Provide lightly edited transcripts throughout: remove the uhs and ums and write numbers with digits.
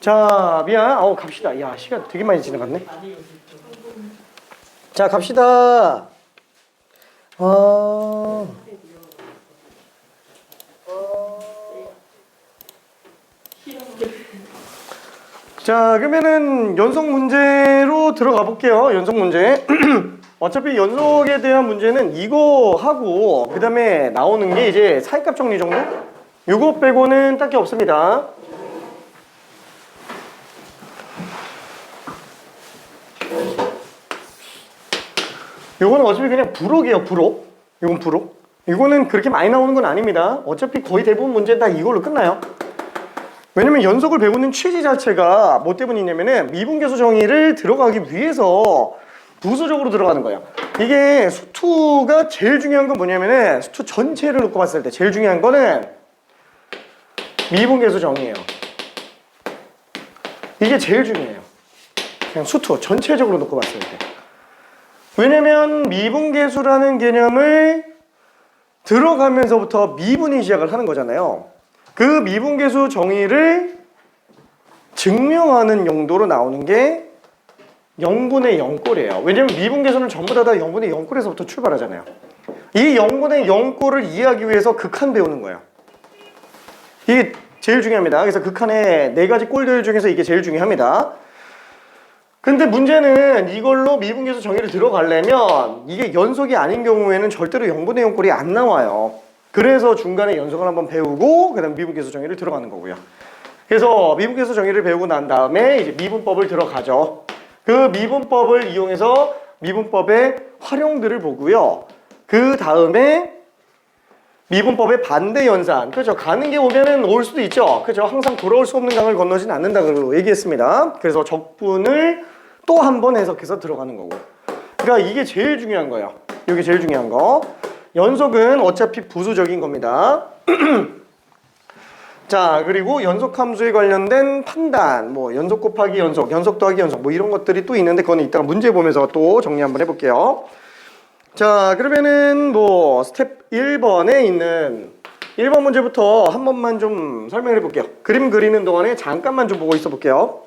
자, 미안. 갑시다. 야, 시간 되게 많이 지나갔네. 자, 갑시다. 자, 그러면은 연속 문제로 들어가 볼게요. 연속 문제. 어차피 연속에 대한 문제는 이거 하고 그 다음에 나오는 게 이제 사이값 정리 정도? 이거 빼고는 딱히 없습니다. 요거는 어차피 그냥 부록이에요. 부록. 이건 부록. 이거는 그렇게 많이 나오는 건 아닙니다. 어차피 거의 대부분 문제는 다 이걸로 끝나요. 왜냐면 연속을 배우는 취지 자체가 뭐 때문이냐면은 미분계수 정의를 들어가기 위해서 부수적으로 들어가는 거예요. 이게 수투가 제일 중요한 건 뭐냐면은 수투 전체를 놓고 봤을 때 제일 중요한 거는 미분계수 정의예요. 이게 제일 중요해요. 그냥 수투 전체적으로 놓고 봤을 때. 왜냐면 미분계수라는 개념을 들어가면서부터 미분이 시작을 하는 거잖아요. 그 미분계수 정의를 증명하는 용도로 나오는 게 0분의 0꼴이에요. 왜냐면 미분계수는 전부 다 0분의 0꼴에서부터 출발하잖아요. 이 0분의 0꼴을 이해하기 위해서 극한 배우는 거예요. 이게 제일 중요합니다. 그래서 극한의 4가지 꼴들 중에서 이게 제일 중요합니다. 근데 문제는 이걸로 미분계수 정의를 들어가려면 이게 연속이 아닌 경우에는 절대로 0분의 0꼴이 안 나와요. 그래서 중간에 연속을 한번 배우고 그 다음 미분계수 정의를 들어가는 거고요. 그래서 미분계수 정의를 배우고 난 다음에 이제 미분법을 들어가죠. 그 미분법을 이용해서 미분법의 활용들을 보고요. 그 다음에 미분법의 반대 연산. 그렇죠. 가는 게 오면은 올 수도 있죠. 그렇죠. 항상 돌아올 수 없는 강을 건너진 않는다고 얘기했습니다. 그래서 적분을 또 한 번 해석해서 들어가는 거고. 그러니까 이게 제일 중요한 거예요. 이게 제일 중요한 거. 연속은 어차피 부수적인 겁니다. 자, 그리고 연속함수에 관련된 판단, 뭐 연속 곱하기 연속, 연속 더하기 연속 뭐 이런 것들이 또 있는데 그거는 이따가 문제 보면서 또 정리 한번 해볼게요. 자, 그러면은 뭐 스텝 1번에 있는 1번 문제부터 한 번만 좀 설명을 해볼게요. 그림 그리는 동안에 잠깐만 좀 보고 있어 볼게요.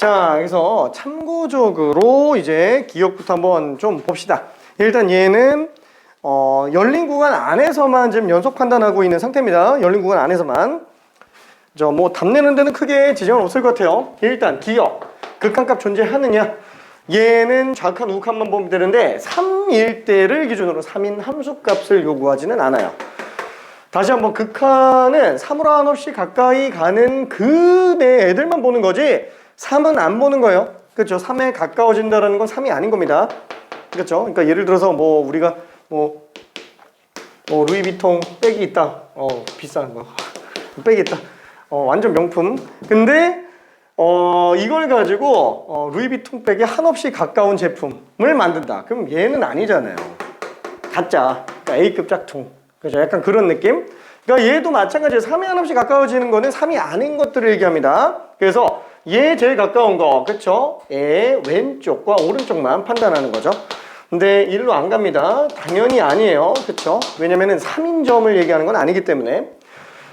자, 그래서 참고적으로 이제 기억부터 한번 좀 봅시다. 일단 얘는 열린 구간 안에서만 지금 연속 판단하고 있는 상태입니다. 열린 구간 안에서만. 뭐 답내는 데는 크게 지장은 없을 것 같아요. 일단 기억. 극한값 존재하느냐? 얘는 좌극한 우극한만 보면 되는데 3일 때를 기준으로 3인 함수값을 요구하지는 않아요. 다시 한번 극한은 3으로 한없이 가까이 가는 그 내 애들만 보는 거지 3은 안 보는 거예요. 그렇죠? 3에 가까워진다는 건 3이 아닌 겁니다. 그렇죠? 그러니까 예를 들어서 뭐 우리가 뭐 루이비통 백이 있다. 비싼 거. 백이 있다. 완전 명품. 근데 이걸 가지고 루이비통 백에 한없이 가까운 제품을 만든다. 그럼 얘는 아니잖아요. 가짜. 그러니까 A급 짝퉁. 그죠? 약간 그런 느낌? 그러니까 얘도 마찬가지예요. 3에 한없이 가까워지는 거는 3이 아닌 것들을 얘기합니다. 그래서 얘 제일 가까운 거, 그쵸? 얘 왼쪽과 오른쪽만 판단하는 거죠. 근데 일로 안 갑니다. 당연히 아니에요. 그쵸? 왜냐면은 3인점을 얘기하는 건 아니기 때문에.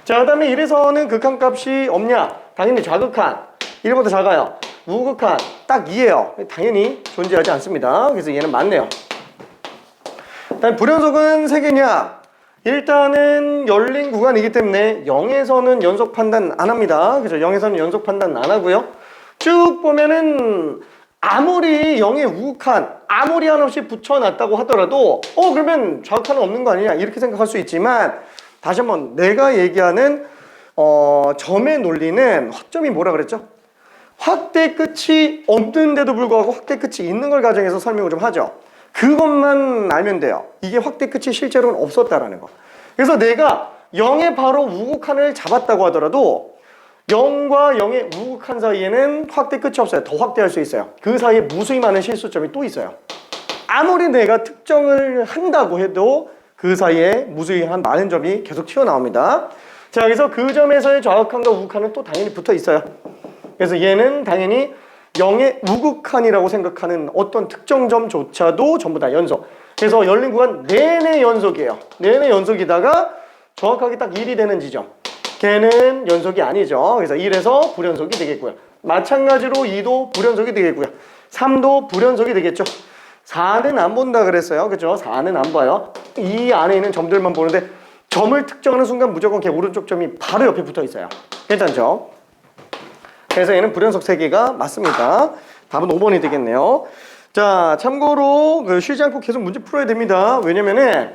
자, 그 다음에 이래서는 극한값이 없냐? 당연히 좌극한. 1보다 작아요. 우극한. 딱 2예요. 당연히 존재하지 않습니다. 그래서 얘는 맞네요. 다음 불연속은 3개냐? 일단은 열린 구간이기 때문에 0에서는 연속 판단 안 합니다. 그죠? 0에서는 연속 판단 안 하고요. 쭉 보면은 아무리 0의 우극한 아무리 한없이 붙여놨다고 하더라도 그러면 좌극한은 없는 거 아니냐 이렇게 생각할 수 있지만 다시 한번 내가 얘기하는 점의 논리는 허점이 뭐라 그랬죠? 확대 끝이 없는데도 불구하고 확대 끝이 있는 걸 가정해서 설명을 좀 하죠. 그것만 알면 돼요. 이게 확대 끝이 실제로는 없었다라는 거. 그래서 내가 0의 바로 우극한을 잡았다고 하더라도 0과 0의 우극한 사이에는 확대 끝이 없어요. 더 확대할 수 있어요. 그 사이에 무수히 많은 실수점이 또 있어요. 아무리 내가 특정을 한다고 해도 그 사이에 무수히 많은 점이 계속 튀어나옵니다. 자, 그래서 그 점에서의 좌극한과 우극한은 또 당연히 붙어 있어요. 그래서 얘는 당연히 0의 우극한이라고 생각하는 어떤 특정 점조차도 전부 다 연속. 그래서 열린 구간 내내 연속이에요. 내내 연속이다가 정확하게 딱 1이 되는 지점. 걔는 연속이 아니죠. 그래서 1에서 불연속이 되겠고요. 마찬가지로 2도 불연속이 되겠고요. 3도 불연속이 되겠죠. 4는 안 본다 그랬어요. 그죠? 4는 안 봐요. 이 안에 있는 점들만 보는데 점을 특정하는 순간 무조건 걔 오른쪽 점이 바로 옆에 붙어 있어요. 괜찮죠? 그래서 얘는 불연속 3개가 맞습니다. 답은 5번이 되겠네요. 자, 참고로 쉬지 않고 계속 문제 풀어야 됩니다. 왜냐면은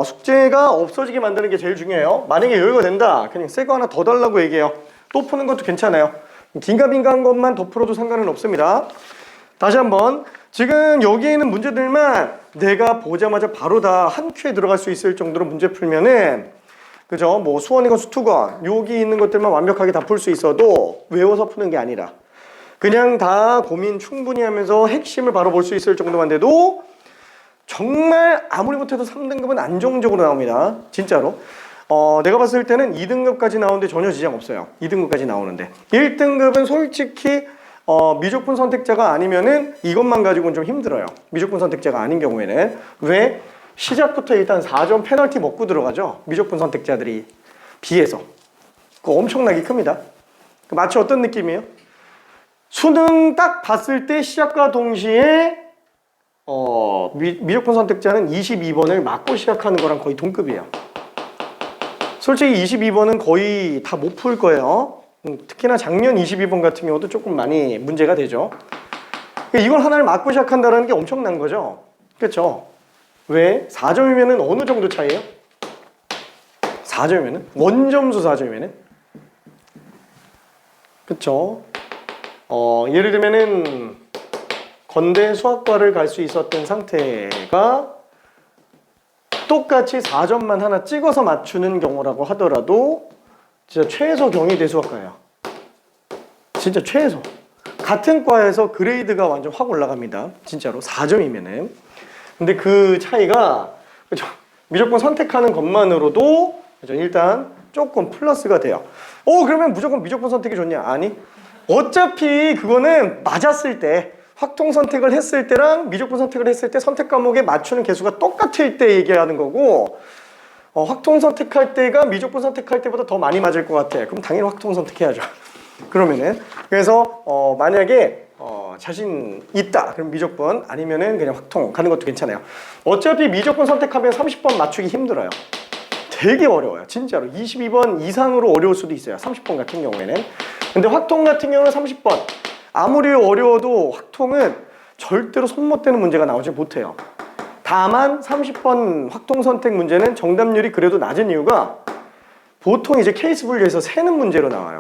숙제가 없어지게 만드는 게 제일 중요해요. 만약에 여유가 된다, 그냥 새 거 하나 더 달라고 얘기해요. 또 푸는 것도 괜찮아요. 긴가민가한 것만 더 풀어도 상관은 없습니다. 다시 한번, 지금 여기에 있는 문제들만 내가 보자마자 바로 다 한 큐에 들어갈 수 있을 정도로 문제 풀면은, 그죠? 뭐 수원이건 수투건 여기 있는 것들만 완벽하게 다 풀 수 있어도 외워서 푸는 게 아니라 그냥 다 고민 충분히 하면서 핵심을 바로 볼 수 있을 정도만 돼도 정말 아무리 못해도 3등급은 안정적으로 나옵니다. 진짜로. 내가 봤을 때는 2등급까지 나오는데 전혀 지장 없어요. 2등급까지 나오는데 1등급은 솔직히 미적분 선택자가 아니면은 이것만 가지고는 좀 힘들어요. 미적분 선택자가 아닌 경우에는. 왜? 시작부터 일단 4점 페널티 먹고 들어가죠. 미적분 선택자들이 비해서. 그거 엄청나게 큽니다. 마치 어떤 느낌이에요? 수능 딱 봤을 때 시작과 동시에 미적분 선택자는 22번을 맞고 시작하는 거랑 거의 동급이에요. 솔직히 22번은 거의 다 못 풀 거예요. 특히나 작년 22번 같은 경우도 조금 많이 문제가 되죠. 이걸 하나를 맞고 시작한다는 게 엄청난 거죠. 그렇죠? 왜? 4점이면은 어느 정도 차이예요? 4점이면은? 원점수 4점이면은? 그쵸? 예를 들면은 건대 수학과를 갈 수 있었던 상태가 똑같이 4점만 하나 찍어서 맞추는 경우라고 하더라도 진짜 최소 경희대 수학과예요. 진짜 최소. 같은 과에서 그레이드가 완전 확 올라갑니다. 진짜로 4점이면은. 근데 그 차이가 그죠? 미적분 선택하는 것만으로도 그죠? 일단 조금 플러스가 돼요. 그러면 무조건 미적분 선택이 좋냐? 아니. 어차피 그거는 맞았을 때 확통 선택을 했을 때랑 미적분 선택을 했을 때 선택 과목에 맞추는 개수가 똑같을 때 얘기하는 거고 확통 선택할 때가 미적분 선택할 때보다 더 많이 맞을 것 같아. 그럼 당연히 확통 선택해야죠. 그러면은 그래서 만약에 자신 있다 그럼 미적분 아니면은 그냥 확통 가는 것도 괜찮아요. 어차피 미적분 선택하면 30번 맞추기 힘들어요. 되게 어려워요. 진짜로 22번 이상으로 어려울 수도 있어요. 30번 같은 경우에는. 근데 확통 같은 경우는 30번 아무리 어려워도 확통은 절대로 손 못 대는 문제가 나오지 못해요. 다만 30번 확통 선택 문제는 정답률이 그래도 낮은 이유가 보통 이제 케이스 분류해서 세는 문제로 나와요.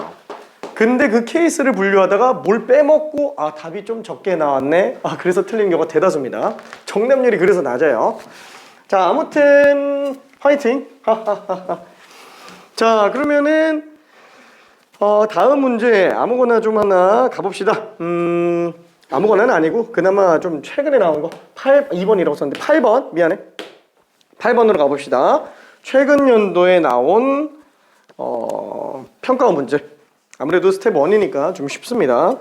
근데 그 케이스를 분류하다가 뭘 빼먹고 답이 좀 적게 나왔네. 그래서 틀린 경우가 대다수입니다. 정답률이 그래서 낮아요. 자, 아무튼 화이팅. 자, 그러면은 다음 문제 아무거나 좀 하나 가봅시다. 아무거나는 아니고 그나마 좀 최근에 나온 거 2번이라고 썼는데 8번 미안해. 8번으로 가봅시다. 최근 연도에 나온 평가원 문제. 아무래도 스텝 1이니까 좀 쉽습니다.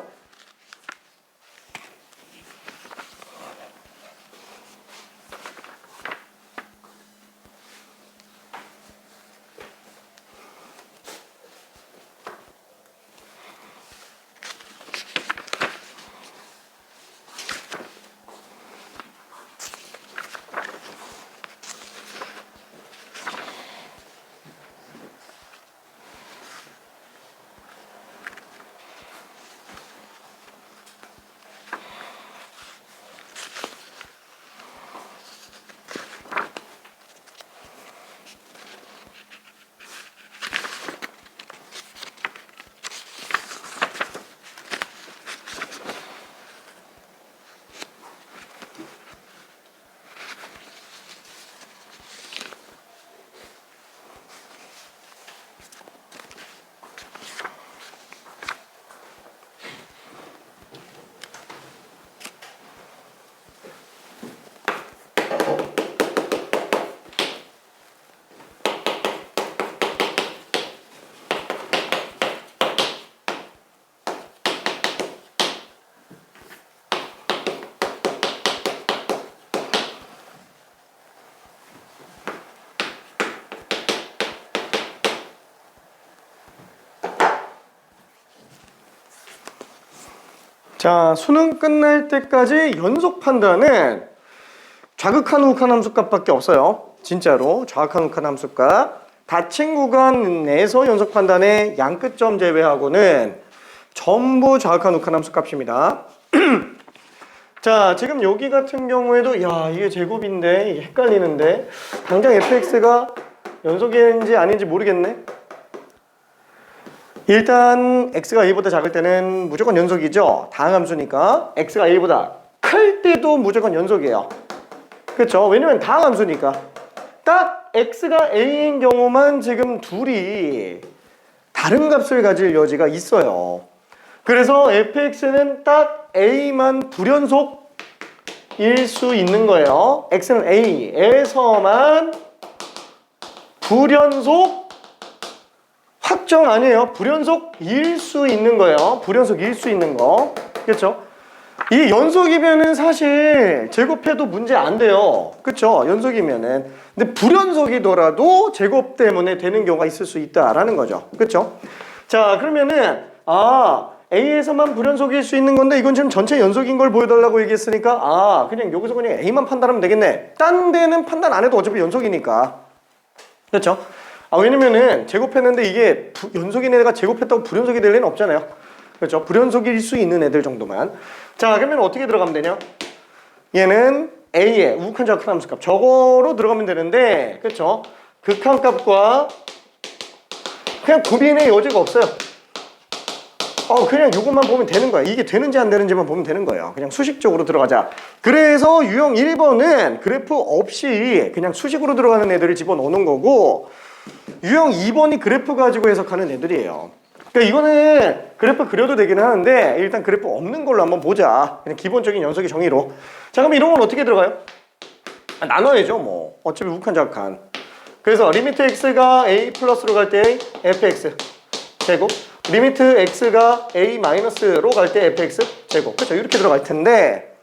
자, 수능 끝날 때까지 연속 판단은 좌극한 우극한 함수값밖에 없어요. 진짜로 좌극한 우극한 함수값. 닫힌 구간 내에서 연속 판단의 양끝점 제외하고는 전부 좌극한 우극한 함수값입니다. 자, 지금 여기 같은 경우에도 야, 이게 제곱인데 이게 헷갈리는데 당장 fx가 연속인지 아닌지 모르겠네. 일단 x가 a보다 작을 때는 무조건 연속이죠. 다항함수니까. x가 a보다 클 때도 무조건 연속이에요. 그렇죠? 왜냐면 다항함수니까. 딱 x가 a인 경우만 지금 둘이 다른 값을 가질 여지가 있어요. 그래서 fx는 딱 a만 불연속일 수 있는 거예요. x는 a에서만 불연속 확정 아니에요. 불연속일 수 있는 거예요. 불연속일 수 있는 거. 그렇죠? 이 연속이면은 사실 제곱해도 문제 안 돼요. 그렇죠? 연속이면은. 근데 불연속이더라도 제곱 때문에 되는 경우가 있을 수 있다라는 거죠. 그렇죠? 자, 그러면은 A에서만 불연속일 수 있는 건데 이건 지금 전체 연속인 걸 보여달라고 얘기했으니까 그냥 여기서 그냥 A만 판단하면 되겠네. 딴 데는 판단 안 해도 어차피 연속이니까. 그렇죠? 왜냐면은 제곱했는데 이게 연속인 애가 제곱했다고 불연속이 될 리는 없잖아요. 그렇죠? 불연속일 수 있는 애들 정도만. 자, 그러면 어떻게 들어가면 되냐? 얘는 A의 우극한 좌극한 함수값 저거로 들어가면 되는데, 그렇죠? 극한값과 그냥 고민의 여지가 없어요. 그냥 이것만 보면 되는 거야. 이게 되는지 안 되는지만 보면 되는 거예요. 그냥 수식적으로 들어가자. 그래서 유형 1번은 그래프 없이 그냥 수식으로 들어가는 애들을 집어넣는 거고, 유형 2번이 그래프 가지고 해석하는 애들이에요. 그러니까 이거는 그래프 그려도 되긴 하는데 일단 그래프 없는 걸로 한번 보자. 그냥 기본적인 연속의 정의로. 자, 그럼 이런 건 어떻게 들어가요? 나눠야죠 뭐. 어차피 우극한 좌극한. 그래서 리미트 x가 a 플러스로 갈 때 fx 제곱, 리미트 x가 a 마이너스로 갈 때 fx 제곱. 그렇죠? 이렇게 들어갈 텐데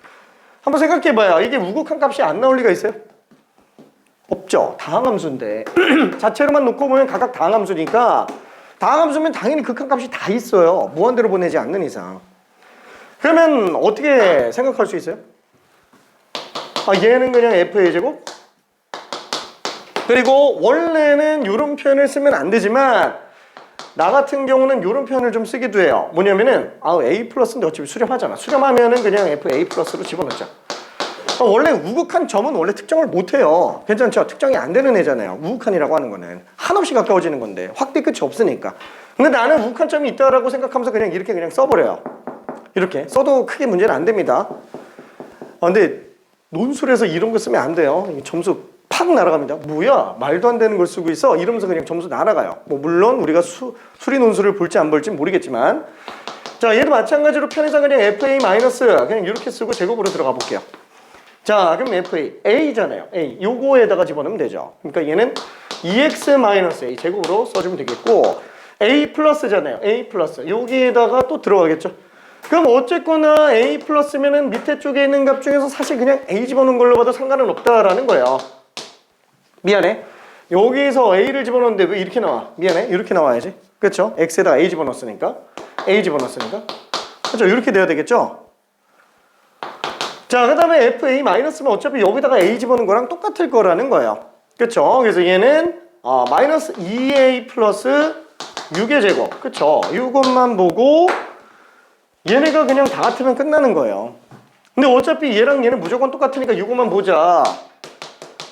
한번 생각해봐요. 이게 우극한 값이 안 나올 리가 있어요? 없죠. 다항함수인데 자체로만 놓고 보면 각각 다항함수니까 다항함수면 당연히 극한값이 다 있어요. 무한대로 보내지 않는 이상. 그러면 어떻게 생각할 수 있어요? 얘는 그냥 f의 제곱? 그리고 원래는 이런 표현을 쓰면 안 되지만 나 같은 경우는 이런 표현을 좀 쓰기도 해요. 뭐냐면은 a 플러스인데 어차피 수렴하잖아. 수렴하면은 그냥 fa 플러스로 집어넣자. 원래 우극한 점은 원래 특정을 못해요. 괜찮죠? 특정이 안 되는 애잖아요. 우극한이라고 하는 거는 한없이 가까워지는 건데 확대 끝이 없으니까. 근데 나는 우극한 점이 있다라고 생각하면서 그냥 이렇게 그냥 써버려요. 이렇게 써도 크게 문제는 안 됩니다. 근데 논술에서 이런 거 쓰면 안 돼요. 점수 팍 날아갑니다. 뭐야? 말도 안 되는 걸 쓰고 있어? 이러면서 그냥 점수 날아가요. 뭐 물론 우리가 수리 논술을 볼지 안 볼지 모르겠지만, 자, 얘도 마찬가지로 편의상 그냥 fa 마이너스 그냥 이렇게 쓰고 제곱으로 들어가 볼게요. 자, 그럼 FA, A잖아요. A. 요거에다가 집어넣으면 되죠. 그러니까 얘는 2x-A 제곱으로 써주면 되겠고, A 플러스잖아요. A 플러스. 여기에다가 또 들어가겠죠. 그럼 어쨌거나 A 플러스면은 밑에 쪽에 있는 값 중에서 사실 그냥 A 집어넣은 걸로 봐도 상관은 없다라는 거예요. 미안해. 여기서 A를 집어넣는데 왜 이렇게 나와? 미안해. 이렇게 나와야지. 그렇죠? X에다가 A 집어넣었으니까. A 집어넣었으니까. 그렇죠? 이렇게 돼야 되겠죠? 자, 그 다음에 FA-면 어차피 여기다가 A 집어넣은 거랑 똑같을 거라는 거예요. 그쵸? 그래서 얘는 마이너스 2A 플러스 6의 제곱. 그쵸? 이것만 보고 얘네가 그냥 다 같으면 끝나는 거예요. 근데 어차피 얘랑 얘는 무조건 똑같으니까 이것만 보자.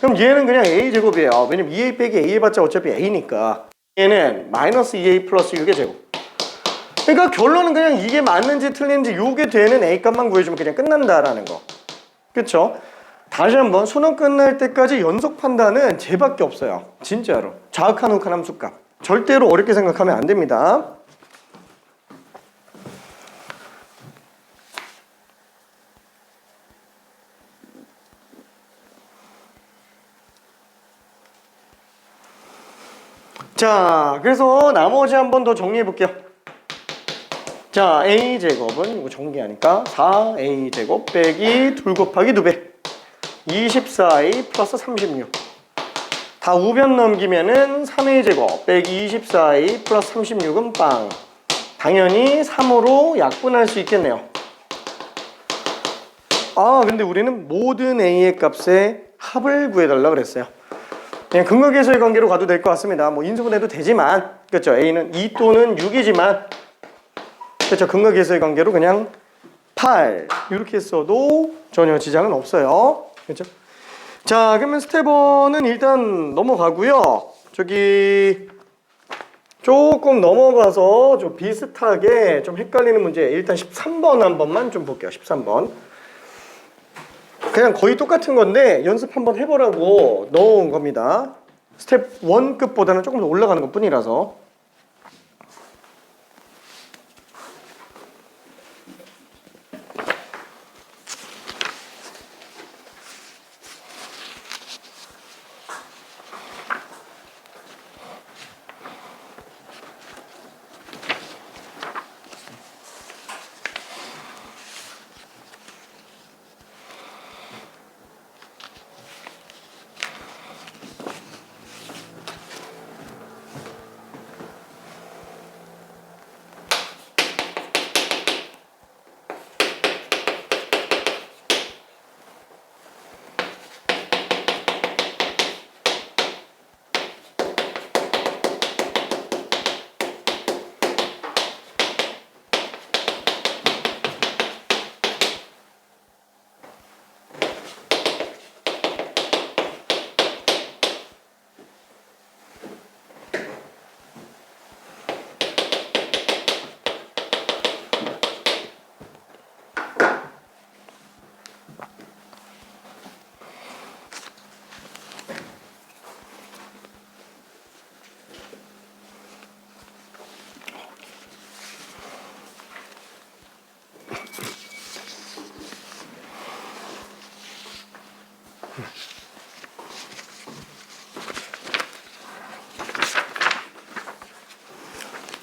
그럼 얘는 그냥 A 제곱이에요. 왜냐면 2A 빼기 A 해봤자 어차피 A니까. 얘는 마이너스 2A 플러스 6의 제곱. 그러니까 결론은 그냥 이게 맞는지 틀린지 요게 되는 A 값만 구해주면 그냥 끝난다라는 거. 그쵸? 다시 한번 수능 끝날 때까지 연속 판단은 쟤밖에 없어요. 진짜로. 좌극한 우극한 함수값. 절대로 어렵게 생각하면 안 됩니다. 자, 그래서 나머지 한 번 더 정리해 볼게요. 자, A제곱은 이거 정리하니까 4A제곱 빼기 2 곱하기 2배 24A 플러스 36. 다 우변 넘기면은 3A제곱 빼기 24A 플러스 36은 빵. 당연히 3으로 약분할 수 있겠네요. 근데 우리는 모든 A의 값의 합을 구해달라 그랬어요. 그냥 근거계수의 관계로 가도 될 것 같습니다. 뭐 인수분해도 되지만, 그렇죠? A는 2 또는 6이지만, 그렇죠? 근거계수의 관계로 그냥 8 이렇게 써도 전혀 지장은 없어요. 그렇죠? 자, 그러면 스텝 1은 일단 넘어가고요. 저기 조금 넘어가서 좀 비슷하게 좀 헷갈리는 문제, 일단 13번 한 번만 좀 볼게요. 13번. 그냥 거의 똑같은 건데 연습 한번 해보라고 넣어온 겁니다. 스텝 1급보다는 조금 더 올라가는 것 뿐이라서.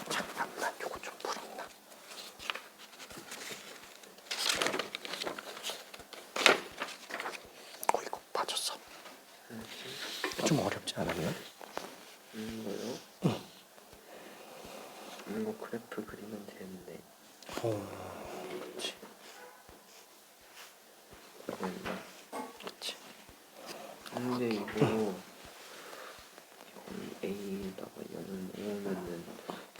잠깐만, 요거 좀 풀었나? 이거 빠졌어. 좀 어렵지 않았나? 이거요? 응. 이거 그래프 그리면 되는데. 그렇지. 그렇지. 근데 이거 A에다가 0을 모으면은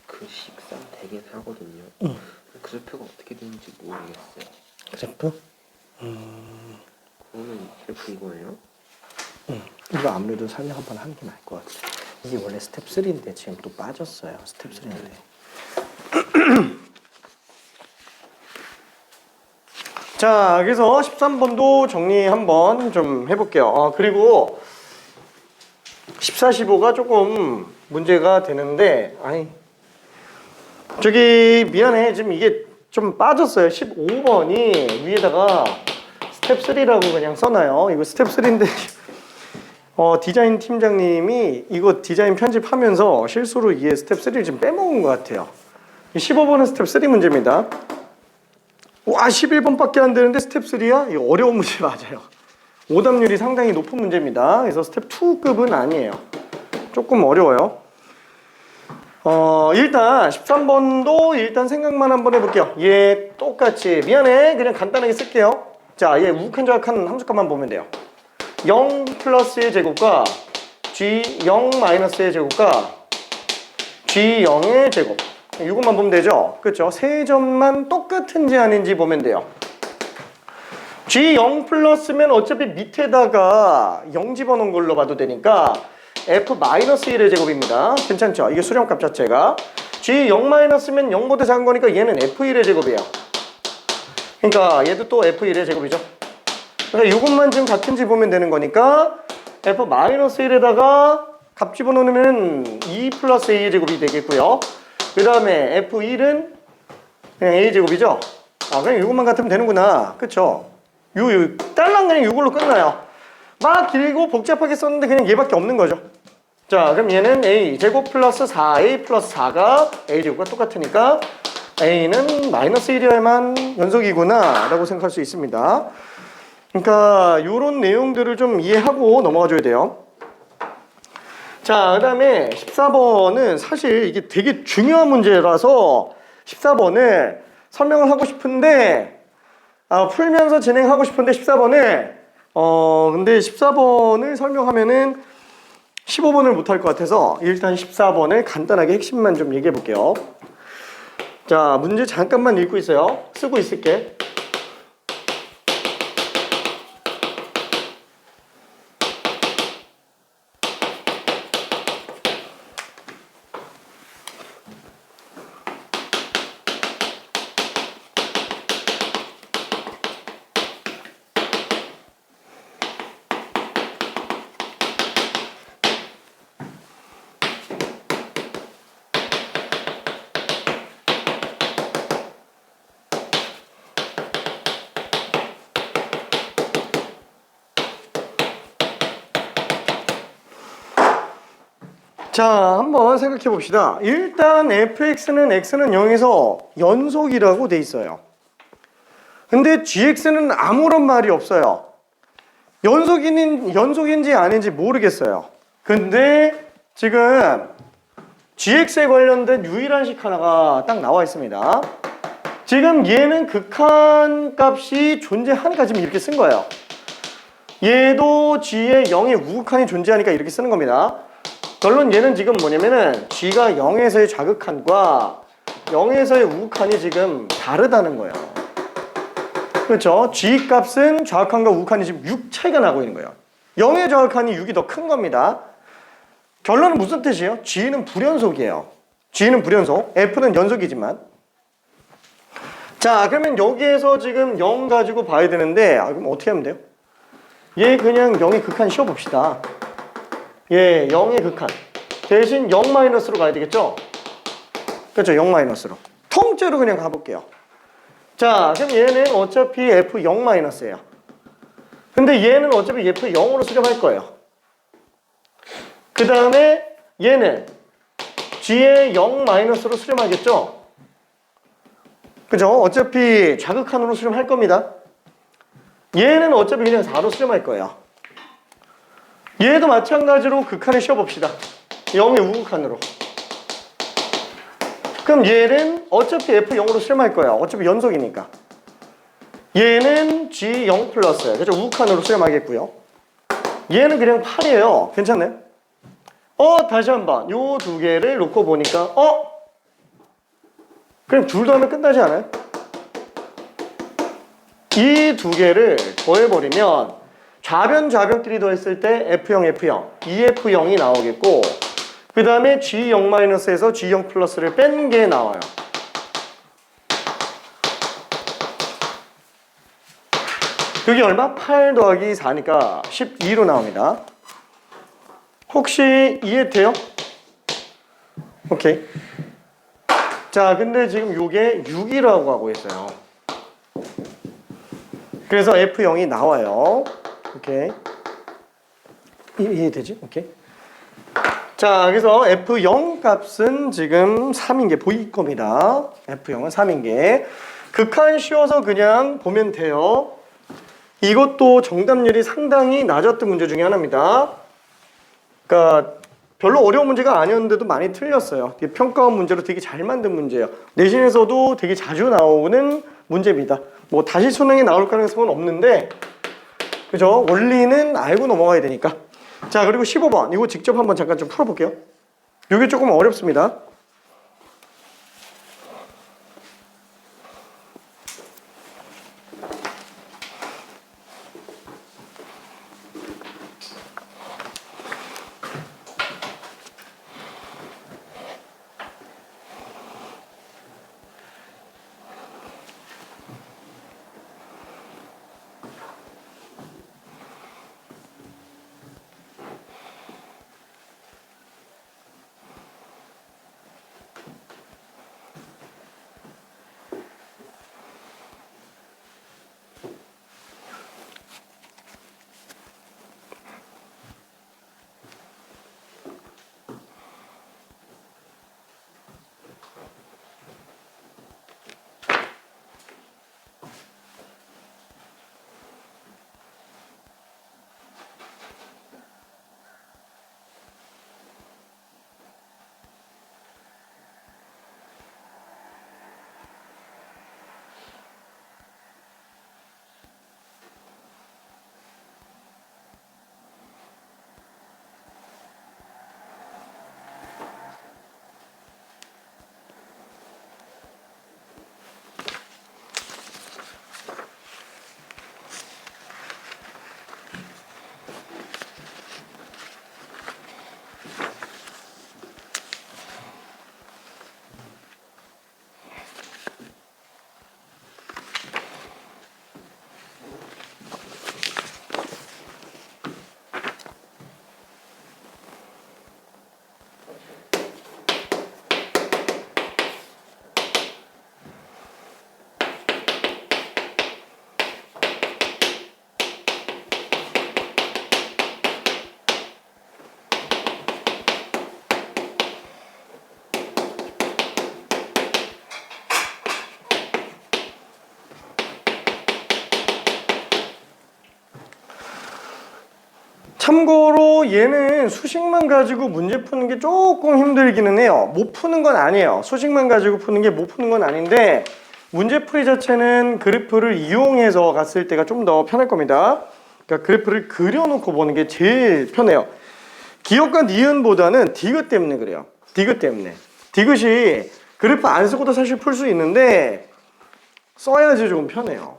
그 식상 되긴 하거든요. 응. 그래프가 어떻게 되는지 모르겠어요. 그래프? 그거는 그래프 이거예요? 이거 아무래도 설명 한번 하는 게 나을 것 같아. 이게 원래 스텝 3인데 지금 또 빠졌어요. 스텝 3인데. 자, 그래서 13번도 정리 한번 좀 해볼게요. 그리고 14, 15가 조금 문제가 되는데, 저기 미안해. 지금 이게 좀 빠졌어요. 15번이 위에다가 스텝 3라고 그냥 써놔요. 이거 스텝 3인데 디자인 팀장님이 이거 디자인 편집하면서 실수로 이게 스텝 3를 지금 빼먹은 것 같아요. 15번은 스텝 3 문제입니다. 와, 11번밖에 안 되는데 스텝 3야? 이거 어려운 문제 맞아요. 오답률이 상당히 높은 문제입니다. 그래서 스텝 2급은 아니에요. 조금 어려워요. 일단 13번도 일단 생각만 한번 해볼게요. 얘 똑같이, 미안해, 그냥 간단하게 쓸게요. 자, 얘 우극한정확한 함수값만 보면 돼요. 0 플러스의 제곱과 G0 마이너스의 제곱과 G0의 제곱, 이것만 보면 되죠. 그렇죠? 세 점만 똑같은지 아닌지 보면 돼요. G0 플러스면 어차피 밑에다가 0 집어넣은 걸로 봐도 되니까 F-1의 제곱입니다. 괜찮죠? 이게 수렴값 자체가. G0 마이너스면 0보다 작은 거니까 얘는 F1의 제곱이에요. 그러니까 얘도 또 F1의 제곱이죠. 그러니까 이것만 지금 같은지 보면 되는 거니까 F-1에다가 값 집어넣으면 2 플러스 A의 제곱이 되겠고요. 그 다음에 F1은 그냥 A의 제곱이죠. 그냥 이것만 같으면 되는구나. 그쵸? 딸랑 그냥 이걸로 끝나요. 막 길고 복잡하게 썼는데 그냥 얘밖에 없는 거죠. 자, 그럼 얘는 A 제곱 플러스 4A 플러스 4가 A 제곱과 똑같으니까 A는 마이너스 1이어야만 연속이구나 라고 생각할 수 있습니다. 그러니까 이런 내용들을 좀 이해하고 넘어가 줘야 돼요. 자, 그 다음에 14번은 사실 이게 되게 중요한 문제라서 14번을 설명을 하고 싶은데 풀면서 진행하고 싶은데 14번을 근데 14번을 설명하면은 15번을 못할 것 같아서 일단 14번을 간단하게 핵심만 좀 얘기해 볼게요. 자, 문제 잠깐만 읽고 있어요. 쓰고 있을게. 자, 한번 생각해 봅시다. 일단 fx는 x는 0에서 연속이라고 돼 있어요. 근데 gx는 아무런 말이 없어요. 연속인지 아닌지 모르겠어요. 근데 지금 gx에 관련된 유일한 식 하나가 딱 나와 있습니다. 지금 얘는 극한 값이 존재하니까 지금 이렇게 쓴 거예요. 얘도 g의 0의 우극한이 존재하니까 이렇게 쓰는 겁니다. 결론 얘는 지금 뭐냐면은 g가 0에서의 좌극한과 0에서의 우극한이 지금 다르다는 거예요. 그렇죠? g 값은 좌극한과 우극한이 지금 6 차이가 나고 있는 거예요. 0의 좌극한이 6이 더 큰 겁니다. 결론은 무슨 뜻이에요? g는 불연속이에요. g는 불연속, f는 연속이지만. 자, 그러면 여기에서 지금 0 가지고 봐야 되는데 그럼 어떻게 하면 돼요? 얘 그냥 0의 극한 씌워봅시다. 예, 0의 극한. 대신 0 마이너스로 가야 되겠죠? 그렇죠, 0 마이너스로. 통째로 그냥 가볼게요. 자, 그럼 얘는 어차피 f 0 마이너스예요. 근데 얘는 어차피 f 0으로 수렴할 거예요. 그 다음에 얘는 g의 0 마이너스로 수렴하겠죠? 그죠? 어차피 좌극한으로 수렴할 겁니다. 얘는 어차피 그냥 4로 수렴할 거예요. 얘도 마찬가지로 극한을 씌워봅시다. 0의 우극한으로. 그럼 얘는 어차피 f0으로 수렴할 거야. 어차피 연속이니까. 얘는 g0 플러스, 그죠? 우극한으로 수렴하겠고요. 얘는 그냥 8이에요. 괜찮나요? 다시 한번 요 두 개를 놓고 보니까 그럼 둘 더 하면 끝나지 않아요? 이 두 개를 더해버리면 좌변끼리 더했을 때 F0, F0, EF0이 나오겠고 그 다음에 G0-에서 G0 플러스를 뺀 게 나와요. 그게 얼마? 8 더하기 4니까 12로 나옵니다. 혹시 이해돼요? 오케이. 자, 근데 지금 이게 6이라고 하고 있어요. 그래서 F0이 나와요. 오케이. 이해되지? 오케이. 자, 그래서 F0 값은 지금 3인 게 보일 겁니다. F0은 3인 게. 극한 씌워서 그냥 보면 돼요. 이것도 정답률이 상당히 낮았던 문제 중에 하나입니다. 그러니까 별로 어려운 문제가 아니었는데도 많이 틀렸어요. 되게 평가원 문제로 되게 잘 만든 문제예요. 내신에서도 되게 자주 나오는 문제입니다. 뭐 다시 수능에 나올 가능성은 없는데 그죠? 원리는 알고 넘어가야 되니까. 자, 그리고 15번 이거 직접 한번 잠깐 좀 풀어볼게요. 이게 조금 어렵습니다. 참고로 얘는 수식만 가지고 문제 푸는 게 조금 힘들기는 해요. 못 푸는 건 아니에요. 수식만 가지고 푸는 게 못 푸는 건 아닌데 문제풀이 자체는 그래프를 이용해서 갔을 때가 좀 더 편할 겁니다. 그러니까 그래프를 그려놓고 보는 게 제일 편해요. 기억과 니은보다는 디귿 때문에 그래요. 디귿 때문에. 디귿이 그래프 안 쓰고도 사실 풀 수 있는데 써야지 좀 편해요.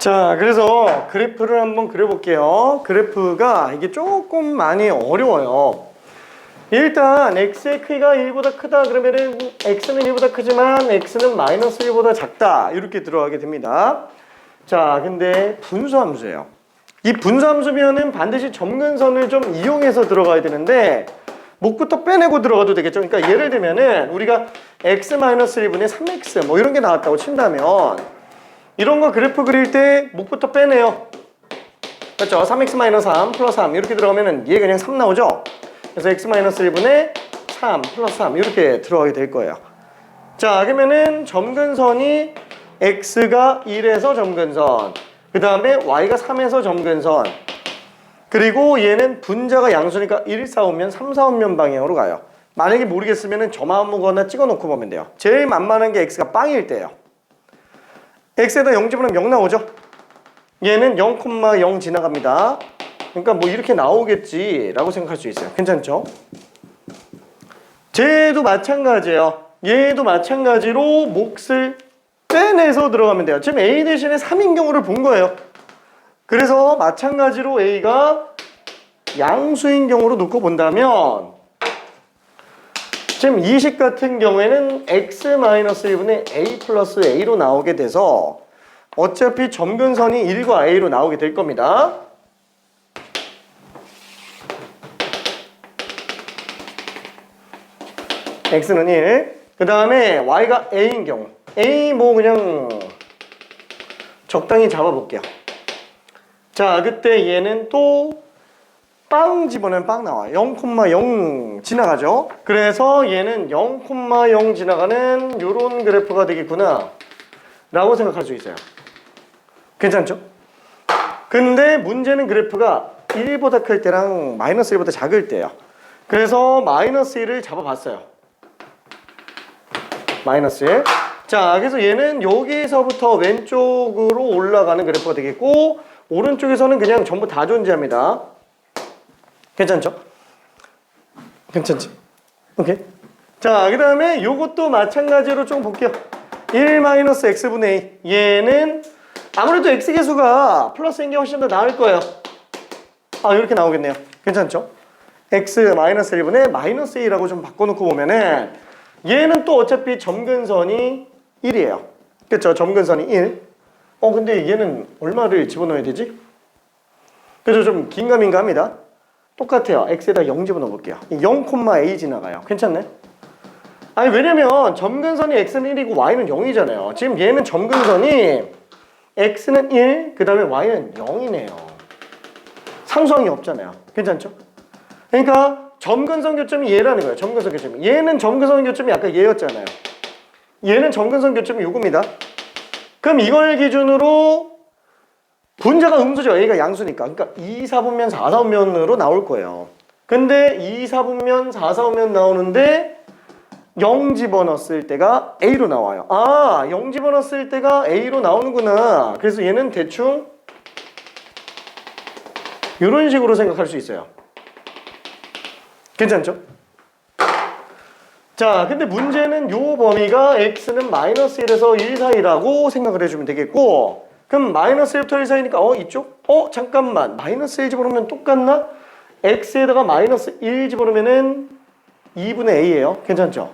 자, 그래서 그래프를 한번 그려볼게요. 그래프가 이게 조금 많이 어려워요. 일단 x의 크기가 1보다 크다 그러면은 x는 1보다 크지만 x는 마이너스 1보다 작다 이렇게 들어가게 됩니다. 자, 근데 분수함수예요. 이 분수함수면은 반드시 점근선을 좀 이용해서 들어가야 되는데 목부터 빼내고 들어가도 되겠죠. 그러니까 예를 들면은 우리가 x-1분의 3x 뭐 이런 게 나왔다고 친다면 이런 거 그래프 그릴 때 목부터 빼내요. 그렇죠? 3x-3 플러스 3 이렇게 들어가면은 얘 그냥 3 나오죠? 그래서 x-1분의 3 플러스 3 이렇게 들어가게 될 거예요. 자, 그러면은 점근선이 x가 1에서 점근선, 그 다음에 y가 3에서 점근선, 그리고 얘는 분자가 양수니까 1, 4면 3, 4면 방향으로 가요. 만약에 모르겠으면은 점 아무거나 찍어 놓고 보면 돼요. 제일 만만한 게 x가 빵일 때예요. x에다 0 집어넣으면 0 나오죠? 얘는 0,0 지나갑니다. 그러니까 뭐 이렇게 나오겠지라고 생각할 수 있어요. 괜찮죠? 쟤도 마찬가지예요. 얘도 마찬가지로 몫을 빼내서 들어가면 돼요. 지금 a 대신에 3인 경우를 본 거예요. 그래서 마찬가지로 a가 양수인 경우로 놓고 본다면 지금 이 식 같은 경우에는 x-1분의 a 플러스 a로 나오게 돼서 어차피 점근선이 1과 a로 나오게 될 겁니다. x는 1, 그 다음에 y가 a인 경우 a 뭐 그냥 적당히 잡아볼게요. 자, 그때 얘는 또 빵 집어넣으면 빵 나와요. 0,0 지나가죠. 그래서 얘는 0,0 지나가는 요런 그래프가 되겠구나 라고 생각할 수 있어요. 괜찮죠? 근데 문제는 그래프가 1보다 클 때랑 마이너스 1보다 작을 때예요. 그래서 마이너스 1을 잡아봤어요. 마이너스 1. 자, 그래서 얘는 여기서부터 왼쪽으로 올라가는 그래프가 되겠고 오른쪽에서는 그냥 전부 다 존재합니다. 괜찮죠? 괜찮지? 오케이. 자, 그 다음에 요것도 마찬가지로 좀 볼게요. 1-x분의 a. 얘는 아무래도 x계수가 플러스인 게 훨씬 더 나을 거예요. 아, 이렇게 나오겠네요. 괜찮죠? x-1분의 마이너스 a라고 좀 바꿔놓고 보면은 얘는 또 어차피 점근선이 1이에요. 그쵸? 점근선이 1. 근데 얘는 얼마를 집어넣어야 되지? 그래서 좀 긴가민가 합니다. 똑같아요. x에다 0 집어넣어 볼게요. 0,a 지나가요. 괜찮네? 아니, 왜냐면 점근선이 x는 1이고 y는 0이잖아요. 지금 얘는 점근선이 x는 1, 그 다음에 y는 0이네요. 상수항이 없잖아요. 괜찮죠? 그러니까 점근선 교점이 얘라는 거예요. 점근선 교점이. 얘는 점근선 교점이 아까 얘였잖아요. 얘는 점근선 교점이 요겁니다. 그럼 이걸 기준으로 분자가 음수죠. A가 양수니까. 그러니까 2, 4분면 4, 4분면으로 나올 거예요. 근데 2, 4분면 4, 4분면 나오는데 0 집어넣었을 때가 A로 나와요. 아, 0 집어넣었을 때가 A로 나오는구나. 그래서 얘는 대충 이런 식으로 생각할 수 있어요. 괜찮죠? 자, 근데 문제는 요 범위가 x는 마이너스 1에서 1 사이라고 생각을 해주면 되겠고, 그럼 마이너스 1부터 1 사이니까 이쪽? 잠깐만, 마이너스 1 집어넣으면 똑같나? x에다가 마이너스 1 집어넣으면은 2분의 a예요. 괜찮죠?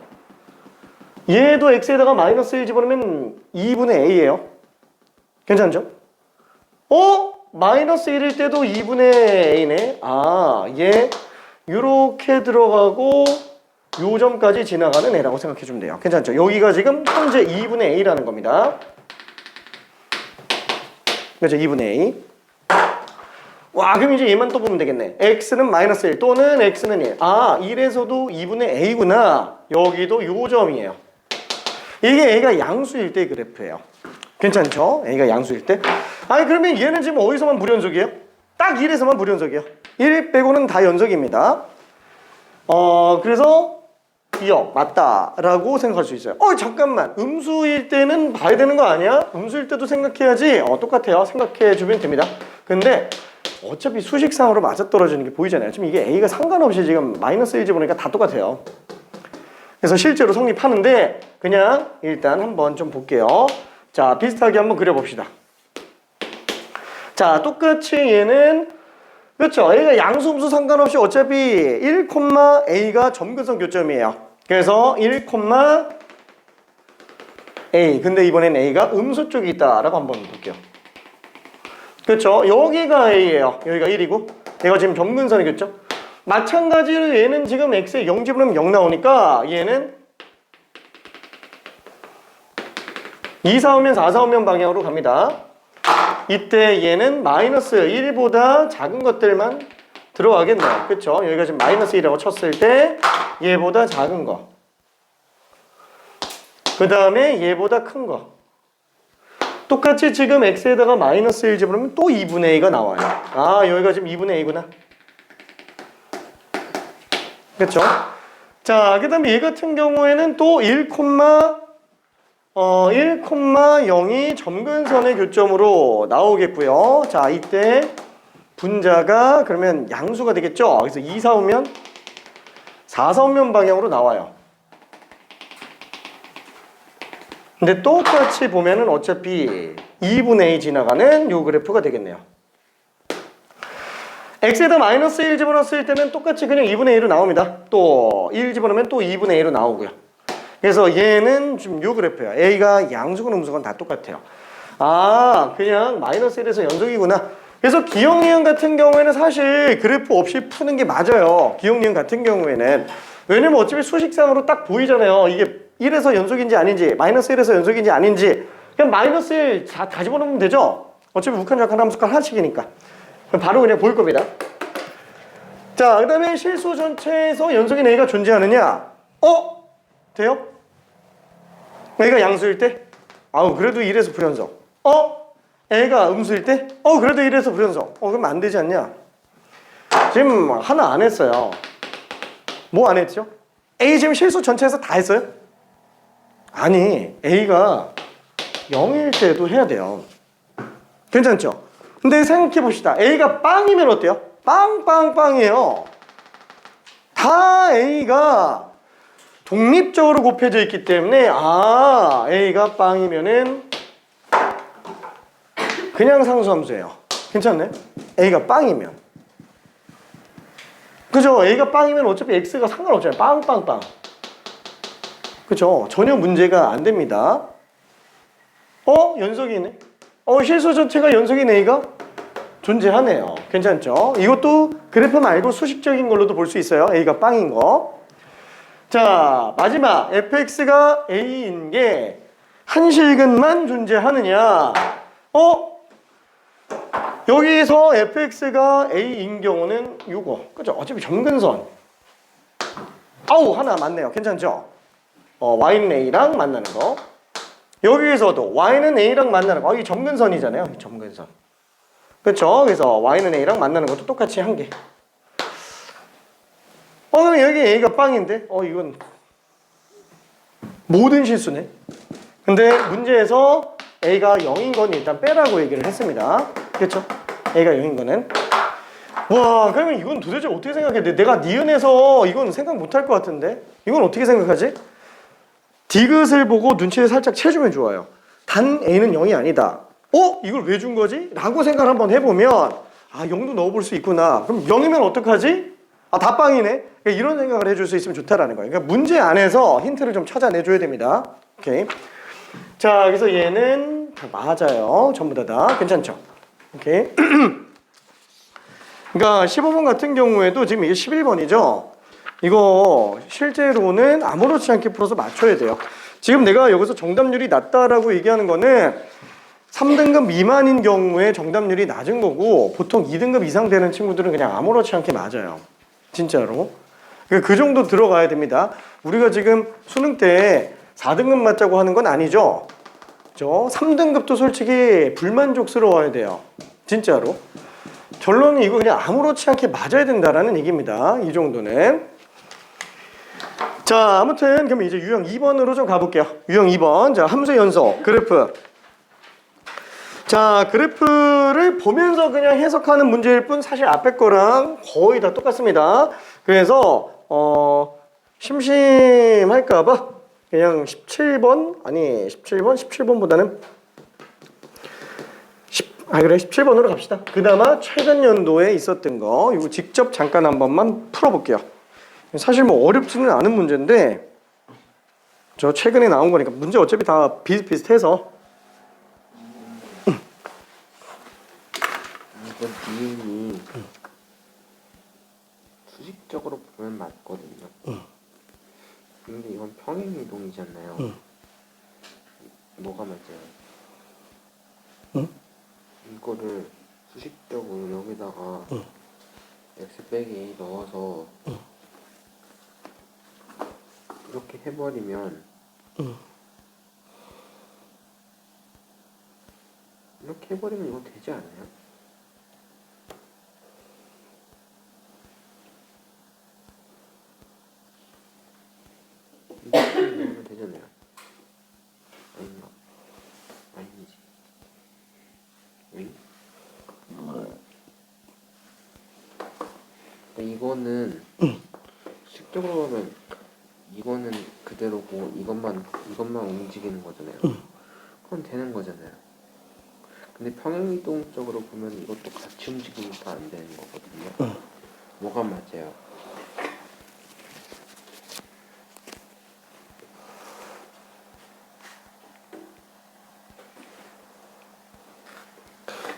얘도 x에다가 마이너스 1 집어넣으면 2분의 a예요. 괜찮죠? 마이너스 1일 때도 2분의 a네. 얘 요렇게 들어가고 요 점까지 지나가는 애라고 생각해주면 돼요. 괜찮죠? 여기가 지금 현재 2분의 a라는 겁니다. 그렇죠? 2분의 a. 와, 그럼 이제 얘만 또 보면 되겠네. x는 마이너스 1 또는 x는 1. 1에서도 2분의 a구나. 여기도 요 점이에요. 이게 a가 양수일 때 그래프예요. 괜찮죠? a가 양수일 때. 그러면 얘는 지금 어디서만 불연속이에요? 딱 1에서만 불연속이에요. 1 빼고는 다 연속입니다. 그래서 기억 맞다라고 생각할 수 있어요. 잠깐만, 음수일 때는 봐야 되는 거 아니야? 음수일 때도 생각해야지. 똑같아요. 생각해 주면 됩니다. 근데 어차피 수식상으로 맞아떨어지는 게 보이잖아요. 지금 이게 a가 상관없이 지금 마이너스 1 집어넣으니까 다 똑같아요. 그래서 실제로 성립하는데 그냥 일단 한번 좀 볼게요. 자, 비슷하게 한번 그려봅시다. 자, 똑같이 얘는 그렇죠. a가 양수음수 상관없이 어차피 1, a가 점근선 교점이에요. 그래서 1, a. 근데 이번엔 a가 음수 쪽에 있다라고 한번 볼게요. 그렇죠. 여기가 a예요. 여기가 1이고 얘가 지금 점근선이겠죠. 마찬가지로 얘는 지금 x에 0 집어넣으면 0 나오니까 얘는 2, 4 오면 4, 4 오면 방향으로 갑니다. 이때 얘는 마이너스 1보다 작은 것들만 들어가겠네요. 그쵸? 여기가 지금 마이너스 1이라고 쳤을 때 얘보다 작은 거. 그 다음에 얘보다 큰 거. 똑같이 지금 x에다가 마이너스 1 집어넣으면 또 2분의 a가 나와요. 여기가 지금 2분의 a구나. 그쵸? 자, 그 다음에 얘 같은 경우에는 또 1,0이 점근선의 교점으로 나오겠고요. 자, 이때 분자가 그러면 양수가 되겠죠. 그래서 2, 4 오면 4, 4 오면 방향으로 나와요. 근데 똑같이 보면은 어차피 2분의 a 지나가는 요 그래프가 되겠네요. x에다 마이너스 1 집어넣었을 때는 똑같이 그냥 2분의 1로 나옵니다. 또 1 집어넣으면 또 2분의 1로 나오고요. 그래서 얘는 지금 요 그래프예요. a가 양수건 음수건 다 똑같아요. 그냥 마이너스 1에서 연속이구나. 그래서 기억니은 같은 경우에는 사실 그래프 없이 푸는 게 맞아요. 기억니은 같은 경우에는. 왜냐면 어차피 수식상으로 딱 보이잖아요. 이게 1에서 연속인지 아닌지, 마이너스 1에서 연속인지 아닌지. 그냥 마이너스 1 다 집어넣으면 되죠. 어차피 우칸좌칸 함수가 하나씩이니까. 바로 그냥 볼 겁니다. 자, 그 다음에 실수 전체에서 연속인 a가 존재하느냐? 돼요? a가 양수일 때? 그래도 1에서 불연속. a가 음수일 때? 그래도 1에서 불연속. 그럼 안 되지 않냐? 지금 하나 안 했어요. 뭐 안 했죠? a 지금 실수 전체에서 다 했어요? 아니, a가 0일 때도 해야 돼요. 괜찮죠? 근데 생각해 봅시다. a가 빵이면 어때요? 빵빵빵이에요. 다 a가 독립적으로 곱해져 있기 때문에 a가 빵이면은 그냥 상수함수예요. 괜찮네? a가 빵이면. 그죠? a가 빵이면 어차피 x가 상관없잖아요. 빵빵빵. 그죠? 전혀 문제가 안 됩니다. 연속이네. 실수 전체가 연속인 a가 존재하네요. 괜찮죠? 이것도 그래프 말고 수식적인 걸로도 볼 수 있어요. a가 빵인 거. 자, 마지막 fx가 a인 게 한실근만 존재하느냐? 여기서 fx가 a인 경우는 요거. 그죠? 어차피 점근선. 하나 맞네요. 괜찮죠? y는 a랑 만나는 거. 여기에서도 y는 a랑 만나는 거. 이 점근선이잖아요. 이 점근선. 그쵸? 그래서 y는 a랑 만나는 것도 똑같이 한 개. 그럼 여기 a가 빵인데? 이건 모든 실수네. 근데 문제에서 a가 0인 건 일단 빼라고 얘기를 했습니다. 그렇죠? a가 0인 거는. 와, 그러면 이건 도대체 어떻게 생각해? 내가 니은에서 이건 생각 못할 것 같은데? 이건 어떻게 생각하지? 디귿을 보고 눈치를 살짝 채주면 좋아요. 단 A는 0이 아니다. 이걸 왜 준 거지? 라고 생각을 한번 해보면 아, 0도 넣어볼 수 있구나. 그럼 0이면 어떡하지? 아, 다 빵이네. 그러니까 이런 생각을 해줄 수 있으면 좋다라는 거예요. 그러니까 문제 안에서 힌트를 좀 찾아내줘야 됩니다. 오케이. 자, 여기서 얘는 다 맞아요. 전부 다 괜찮죠? 오케이. 그러니까 15번 같은 경우에도 지금 이게 11번이죠. 이거 실제로는 아무렇지 않게 풀어서 맞춰야 돼요. 지금 내가 여기서 정답률이 낮다라고 얘기하는 거는 3등급 미만인 경우에 정답률이 낮은 거고 보통 2등급 이상 되는 친구들은 그냥 아무렇지 않게 맞아요. 진짜로. 그러니까 그 정도 들어가야 됩니다. 우리가 지금 수능 때 4등급 맞자고 하는 건 아니죠. 그죠? 3등급도 솔직히 불만족스러워야 돼요. 진짜로. 결론은 이거 그냥 아무렇지 않게 맞아야 된다라는 얘기입니다. 이 정도는. 자, 아무튼 그럼 이제 유형 2번으로 좀 가볼게요. 유형 2번. 자, 함수 연속 그래프. 자, 그래프를 보면서 그냥 해석하는 문제일 뿐 사실 앞에 거랑 거의 다 똑같습니다. 그래서 심심할까봐 그냥 17번 아니 17번보다는 그래 17번으로 갑시다. 그나마 최근 연도에 있었던 거 이거 직접 잠깐 한 번만 풀어볼게요. 사실 뭐 어렵지는 않은 문제인데 저 최근에 나온 거니까 문제 어차피 다 비슷비슷해서 이건 니은이 수직적으로 보면 맞거든요. 근데 이건 평행이동이잖아요. 뭐가 맞아요? 이거를 수직적으로 여기다가 x 빼기 a 넣어서 이렇게 해버리면 이렇게 해버리면 이거 되지 않아요? 이렇게 넣으면 되잖아요. 아닌가? 아니지. 응? 이거는 수직적으로 하면 이거는 그대로고 이것만 움직이는 거잖아요. 그럼 되는 거잖아요. 근데 평행이동적으로 보면 이것도 같이 움직이니까 안 되는 거거든요. 뭐가 맞아요?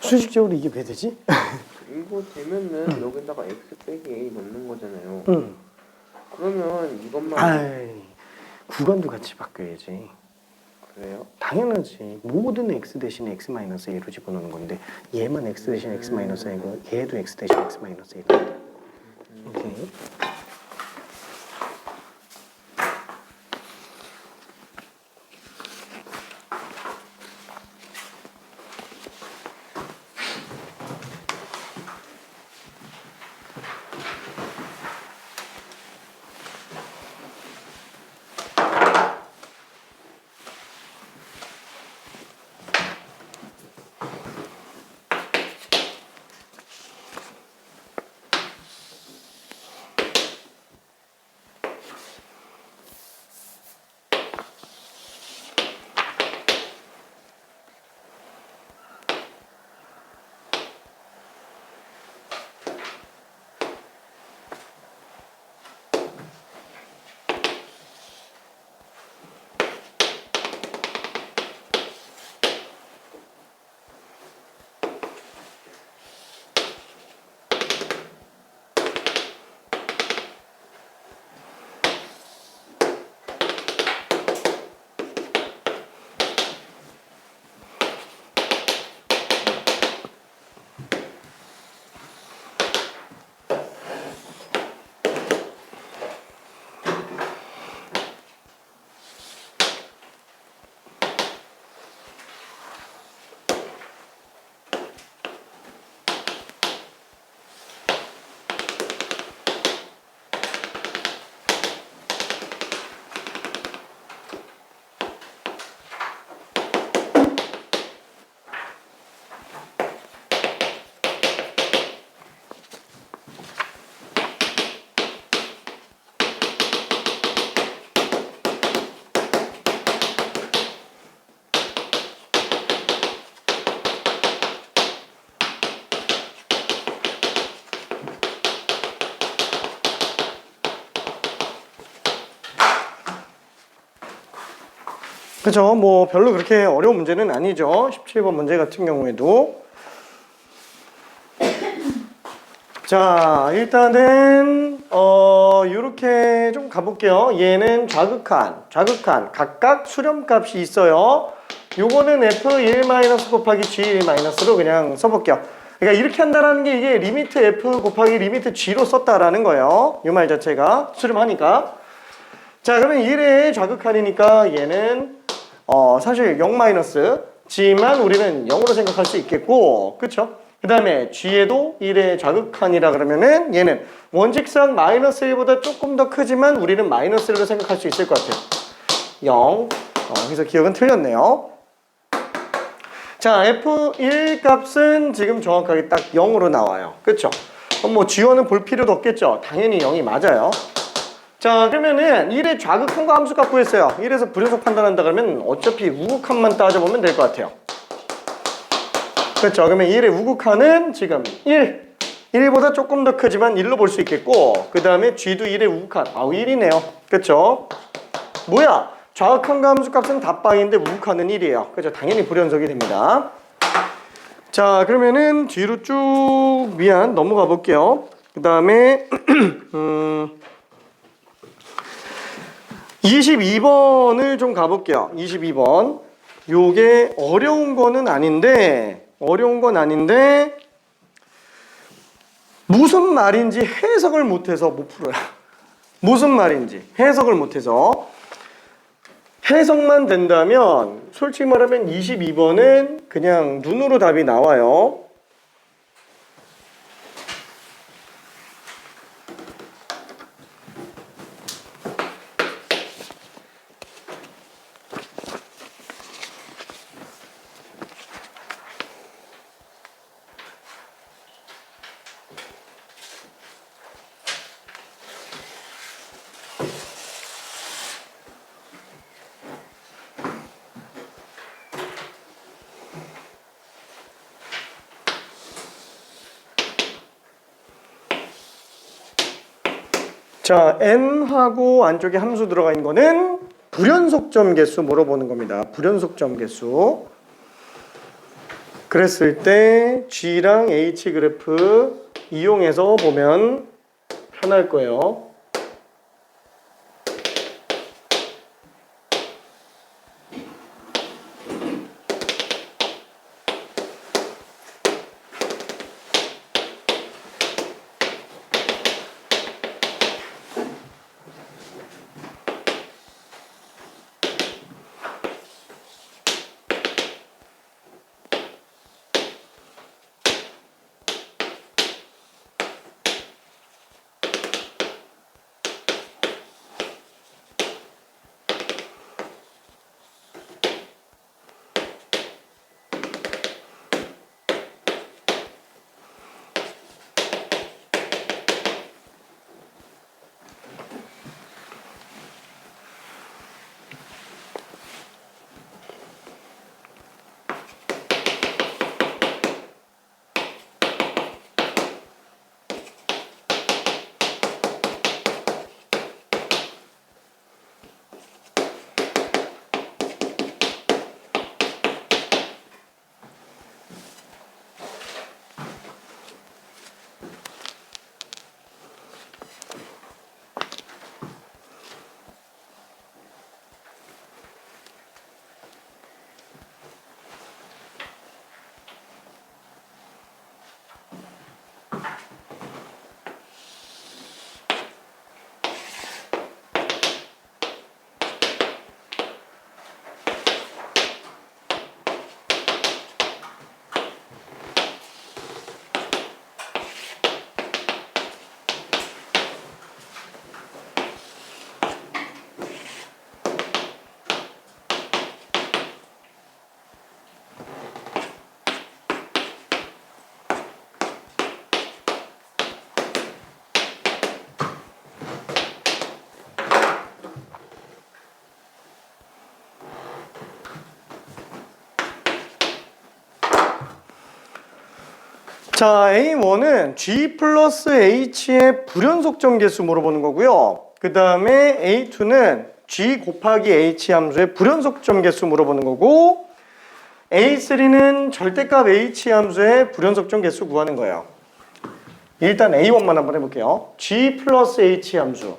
수직적으로 이게 왜 되지? 이거 되면은 여기다가 x 빼기 a 넣는 거잖아요. 그러면 이것만 아이, 구간도 같이 바뀌어야지. 그래요? 당연하지. 모든 x 대신에 x 마이너스 a로 집어넣는 건데 얘만 x 대신 x 마이너스 a고 얘도 x 대신 x 마이너스 a고. 오케이. 그죠? 뭐 별로 그렇게 어려운 문제는 아니죠. 17번 문제 같은 경우에도. 자, 일단은 요렇게 좀 가볼게요. 얘는 좌극한 각각 수렴값이 있어요. 요거는 F1- 곱하기 G1- 로 그냥 써볼게요. 그러니까 이렇게 한다라는 게 이게 리미트 F 곱하기 리미트 G로 썼다라는 거예요. 이 말 자체가 수렴하니까. 자, 그러면 1의 좌극한이니까 얘는 사실 0- G만 우리는 0으로 생각할 수 있겠고, 그쵸? 그 다음에 G에도 1의 좌극한이라 그러면은 얘는 원칙상 -1보다 조금 더 크지만 우리는 -1로 생각할 수 있을 것 같아요. 0. 그래서 기억은 틀렸네요. 자, F1 값은 지금 정확하게 딱 0으로 나와요. 그쵸? 그럼 뭐 G1은 볼 필요도 없겠죠? 당연히 0이 맞아요. 자, 그러면은 1의 좌극한과 함수값 구했어요. 1에서 불연속 판단한다 그러면 어차피 우극한만 따져보면 될 것 같아요. 그렇죠. 그러면 1의 우극한은 지금 1보다 조금 더 크지만 1로 볼 수 있겠고, 그 다음에 G도 1의 우극한. 1이네요. 그렇죠. 뭐야? 좌극한과 함수값은 다 빵인데 우극한은 1이에요. 그렇죠. 당연히 불연속이 됩니다. 자, 그러면은 뒤로 쭉 넘어가 볼게요. 그 다음에 22번을 좀 가볼게요. 22번. 요게 어려운 건 아닌데 무슨 말인지 해석을 못해서 못 풀어요. 무슨 말인지 해석을 못해서. 해석만 된다면 솔직히 말하면 22번은 그냥 눈으로 답이 나와요. 자, n하고 안쪽에 함수 들어가 있는 거는 불연속점 개수 물어보는 겁니다. 불연속점 개수. 그랬을 때 G랑 H 그래프 이용해서 보면 편할 거예요. 자, A1은 G 플러스 H의 불연속점 개수 물어보는 거고요. 그 다음에 A2는 G 곱하기 H 함수의 불연속점 개수 물어보는 거고, A3는 절대값 H 함수의 불연속점 개수 구하는 거예요. 일단 A1만 한번 해볼게요. G 플러스 H 함수.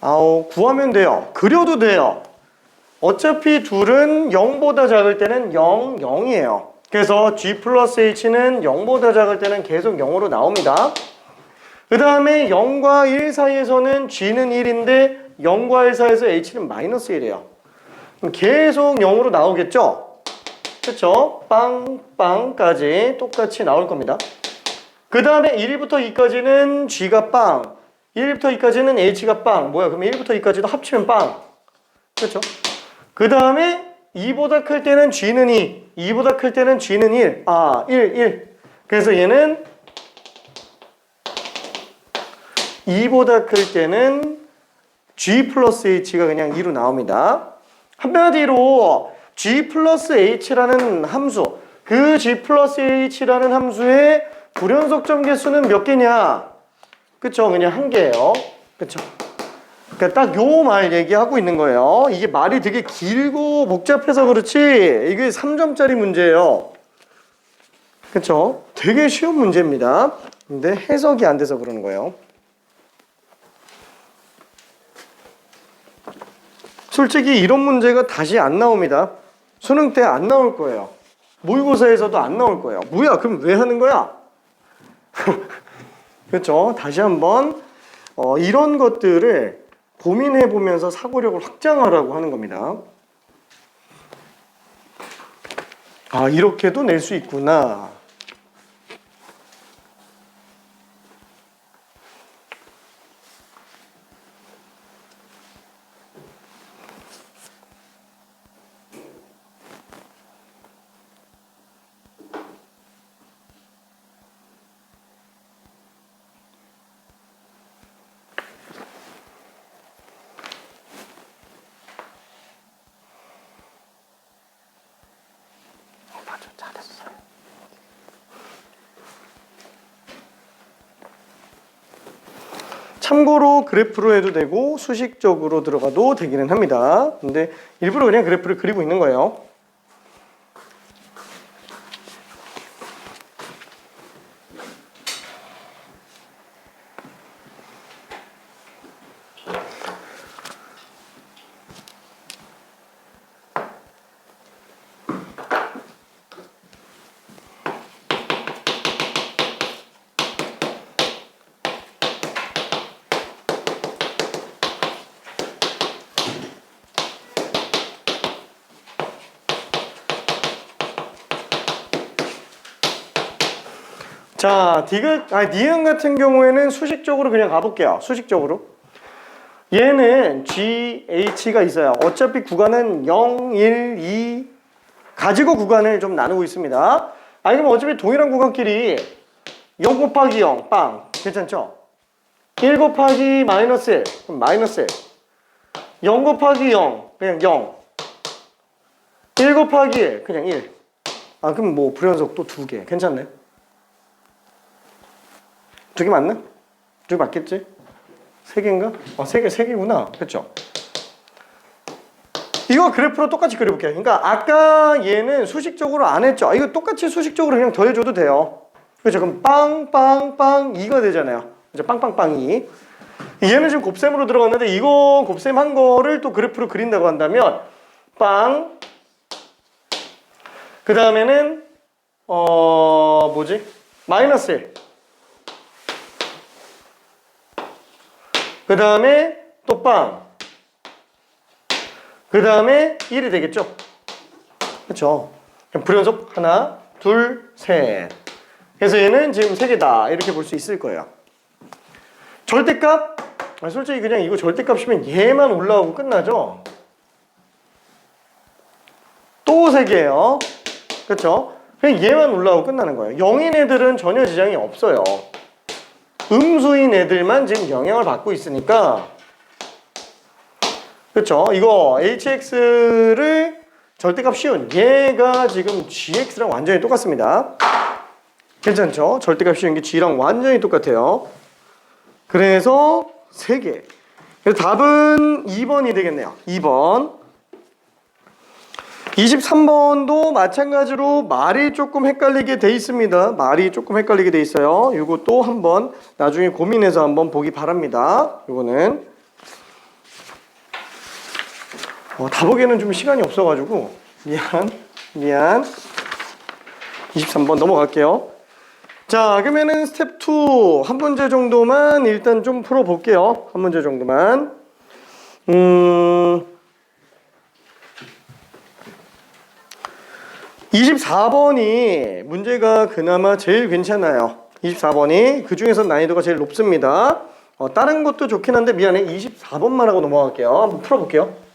구하면 돼요. 그려도 돼요. 어차피 둘은 0보다 작을 때는 0, 0이에요. 그래서 G 플러스 H는 0보다 작을 때는 계속 0으로 나옵니다. 그 다음에 0과 1 사이에서는 G는 1인데 0과 1 사이에서 H는 마이너스 1이에요. 계속 0으로 나오겠죠? 그쵸? 빵빵까지 똑같이 나올 겁니다. 그 다음에 1부터 2까지는 G가 빵, 1부터 2까지는 H가 빵. 뭐야? 그럼 1부터 2까지도 합치면 빵. 그렇죠? 그 다음에 2보다 클 때는 G는 2, 2보다 클 때는 G는 1. 1. 그래서 얘는 2보다 클 때는 G 플러스 H가 그냥 2로 나옵니다. 한마디로 G 플러스 H라는 함수, 그 G 플러스 H라는 함수의 불연속점 개수는 몇 개냐? 그쵸? 그냥 한 개예요. 그쵸? 그러니까 딱 요 말 얘기하고 있는 거예요. 이게 말이 되게 길고 복잡해서 그렇지 이게 3점짜리 문제예요. 그쵸? 되게 쉬운 문제입니다. 근데 해석이 안 돼서 그러는 거예요. 솔직히 이런 문제가 다시 안 나옵니다. 수능 때 안 나올 거예요. 모의고사에서도 안 나올 거예요. 뭐야? 그럼 왜 하는 거야? 그렇죠? 다시 한번 이런 것들을 고민해 보면서 사고력을 확장하라고 하는 겁니다. 이렇게도 낼 수 있구나. 맞아, 잘했어요. 참고로 그래프로 해도 되고 수식적으로 들어가도 되기는 합니다. 근데 일부러 그냥 그래프를 그리고 있는 거예요. 자, 니은 같은 경우에는 수식적으로 그냥 가볼게요. 수식적으로. 얘는 GH가 있어요. 어차피 구간은 0, 1, 2 가지고 구간을 좀 나누고 있습니다. 그럼 어차피 동일한 구간끼리 0 곱하기 0, 빵. 괜찮죠? 1 곱하기 마이너스 1, 그럼 마이너스 1. 0 곱하기 0, 그냥 0. 1 곱하기 1, 그냥 1. 그럼 뭐 불연속 또 2개. 괜찮네. 2개 맞나? 2개 맞겠지? 3개인가? 3개구나. 그렇죠? 이거 그래프로 똑같이 그려볼게요. 그러니까 아까 얘는 수식적으로 안 했죠? 이거 똑같이 수식적으로 그냥 더해줘도 돼요. 그렇죠? 그럼 빵빵빵 2가 되잖아요. 그죠? 빵빵빵이. 얘는 지금 곱셈으로 들어갔는데 이거 곱셈 한 거를 또 그래프로 그린다고 한다면 빵, 그 다음에는 마이너스 1, 그 다음에 또 빵, 그 다음에 1이 되겠죠? 그렇죠? 불연속 하나, 둘, 셋. 그래서 얘는 지금 3개다 이렇게 볼 수 있을 거예요. 절대값? 솔직히 그냥 이거 절대값이면 얘만 올라오고 끝나죠? 또 3개예요. 그렇죠? 그냥 얘만 올라오고 끝나는 거예요. 0인 애들은 전혀 지장이 없어요. 음수인 애들만 지금 영향을 받고 있으니까. 그렇죠? 이거 hx를 절대값 쉬운 얘가 지금 gx랑 완전히 똑같습니다. 괜찮죠? 절대값 쉬운 게 g랑 완전히 똑같아요. 그래서 3개. 그래서 답은 2번이 되겠네요. 2번. 23번도 마찬가지로 말이 조금 헷갈리게 돼 있습니다. 말이 조금 헷갈리게 돼 있어요. 이것도 한번 나중에 고민해서 한번 보기 바랍니다. 이거는 다 보기에는 좀 시간이 없어가지고 미안. 23번 넘어갈게요. 자, 그러면은 스텝 2 한 문제 정도만 일단 좀 풀어볼게요. 한 문제 정도만. 24번이 문제가 그나마 제일 괜찮아요. 24번이 그 중에서 난이도가 제일 높습니다. 다른 것도 좋긴 한데 미안해. 24번만 하고 넘어갈게요. 한번 풀어볼게요.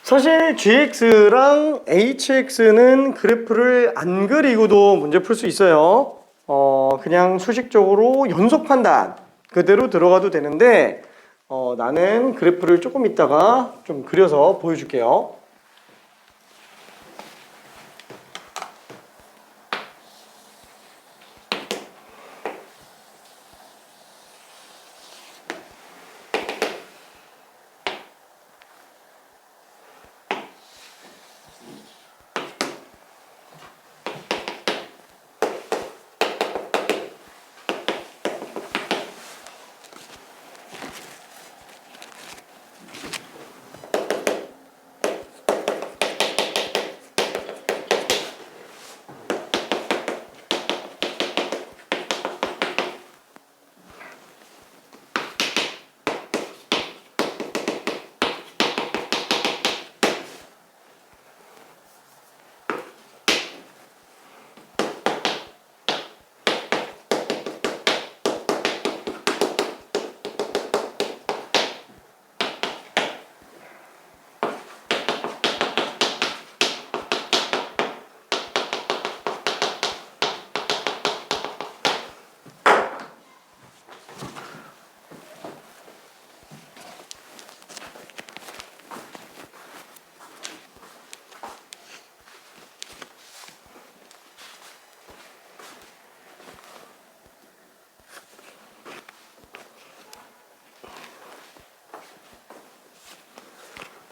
사실 GX랑 HX는 그래프를 안 그리고도 문제 풀 수 있어요. 그냥 수식적으로 연속 판단 그대로 들어가도 되는데 나는 그래프를 조금 이따가 좀 그려서 보여줄게요.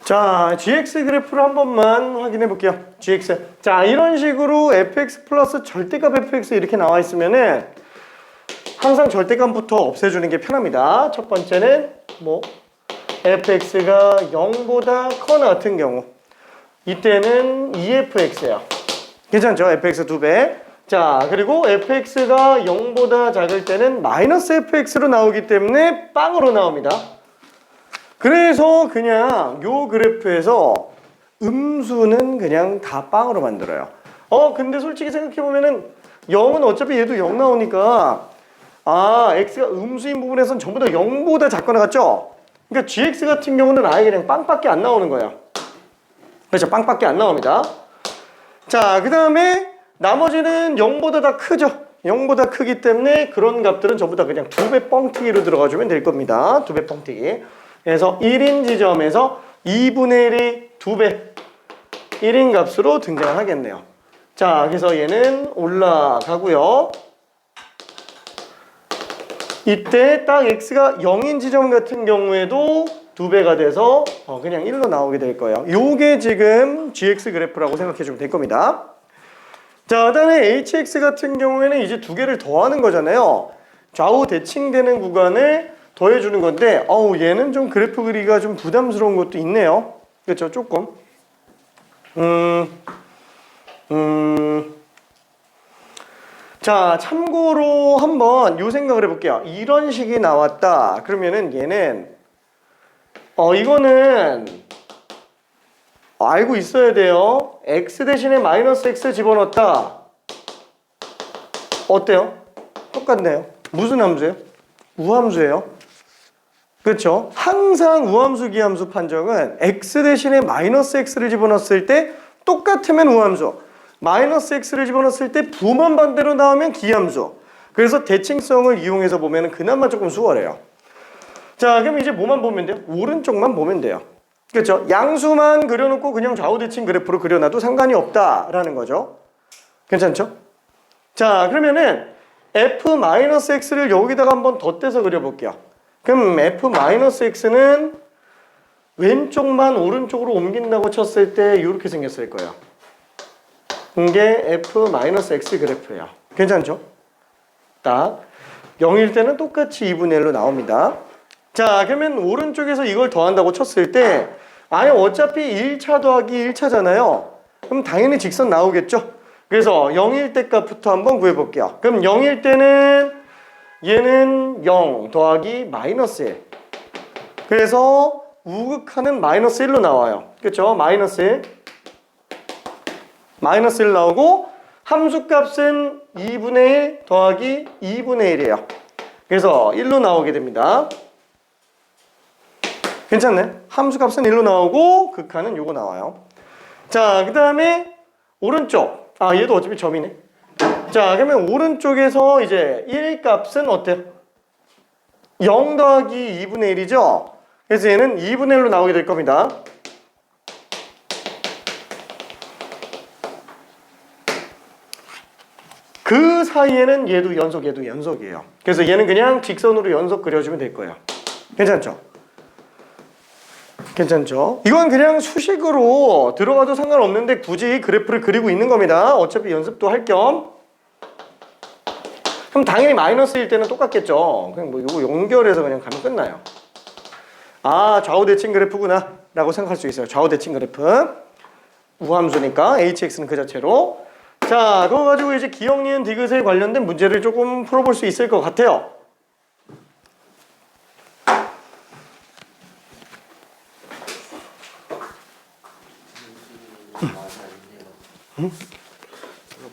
자, GX 그래프를 한 번만 확인해 볼게요. GX. 자, 이런 식으로 fx 플러스 절대값 fx 이렇게 나와 있으면은 항상 절대값부터 없애주는 게 편합니다. 첫 번째는 fx가 0보다 커나 같은 경우 이때는 2fx예요. 괜찮죠? fx 2배. 자, 그리고 fx가 0보다 작을 때는 마이너스 fx로 나오기 때문에 빵으로 나옵니다. 그래서 그냥 요 그래프에서 음수는 그냥 다 빵으로 만들어요. 근데 솔직히 생각해보면은 0은 어차피 얘도 0 나오니까 x가 음수인 부분에서는 전부 다 0보다 작거나 같죠? 그러니까 gx 같은 경우는 아예 그냥 빵밖에 안 나오는 거예요. 그렇죠? 빵밖에 안 나옵니다. 자, 그 다음에 나머지는 0보다 다 크죠? 0보다 크기 때문에 그런 값들은 전부 다 그냥 2배 뻥튀기로 들어가주면 될 겁니다. 2배 뻥튀기. 그래서 1인 지점에서 2분의 1이 2배 1인 값으로 등장하겠네요. 자, 그래서 얘는 올라가고요. 이때 딱 x가 0인 지점 같은 경우에도 2배가 돼서 그냥 1로 나오게 될 거예요. 요게 지금 gx 그래프라고 생각해 주면 될 겁니다. 자, 그다음에 hx 같은 경우에는 이제 두 개를 더하는 거잖아요. 좌우 대칭되는 구간을 더해주는 건데 얘는 좀 그래프 그리기가 좀 부담스러운 것도 있네요. 그렇죠? 조금. 자, 참고로 한번 요 생각을 해볼게요. 이런 식이 나왔다. 그러면은 얘는 이거는 알고 있어야 돼요. x 대신에 마이너스 x 집어넣었다. 어때요? 똑같네요. 무슨 함수예요? 우함수예요. 그렇죠? 항상 우함수 기함수 판정은 x 대신에 마이너스 x를 집어넣었을 때 똑같으면 우함수, 마이너스 x를 집어넣었을 때 부만 반대로 나오면 기함수. 그래서 대칭성을 이용해서 보면 그나마 조금 수월해요. 자, 그럼 이제 뭐만 보면 돼요? 오른쪽만 보면 돼요. 그렇죠? 양수만 그려놓고 그냥 좌우 대칭 그래프로 그려놔도 상관이 없다라는 거죠. 괜찮죠? 자, 그러면은 f-x를 여기다가 한번 덧대서 그려볼게요. 그럼 f-x는 왼쪽만 오른쪽으로 옮긴다고 쳤을 때 이렇게 생겼을 거예요. 이게 f-x 그래프예요. 괜찮죠? 딱 0일 때는 똑같이 2분의 1로 나옵니다. 자, 그러면 오른쪽에서 이걸 더한다고 쳤을 때 아니 어차피 1차 더하기 1차잖아요. 그럼 당연히 직선 나오겠죠? 그래서 0일 때 값부터 한번 구해볼게요. 그럼 0일 때는 얘는 0 더하기 마이너스 1. 그래서 우극하는 마이너스 1로 나와요. 그렇죠? 마이너스 1. 마이너스 1 나오고 함수값은 2분의 1 더하기 2분의 1이에요. 그래서 1로 나오게 됩니다. 괜찮네? 함수값은 1로 나오고 극한은 요거 나와요. 자, 그 다음에 오른쪽. 얘도 어차피 점이네. 자, 그러면 오른쪽에서 이제 1 값은 어때요? 0 더하기 2분의 1이죠? 그래서 얘는 2분의 1로 나오게 될 겁니다. 그 사이에는 얘도 연속이에요. 그래서 얘는 그냥 직선으로 연속 그려주면 될 거예요. 괜찮죠? 괜찮죠? 이건 그냥 수식으로 들어가도 상관없는데 굳이 그래프를 그리고 있는 겁니다. 어차피 연습도 할 겸. 그럼 당연히 마이너스일 때는 똑같겠죠. 그냥 뭐 이거 연결해서 그냥 가면 끝나요. 좌우 대칭 그래프구나 라고 생각할 수 있어요. 좌우 대칭 그래프. 우함수니까 hx는 그 자체로. 자, 그거 가지고 이제 기억, 니은, 디귿에 관련된 문제를 조금 풀어볼 수 있을 것 같아요. 응?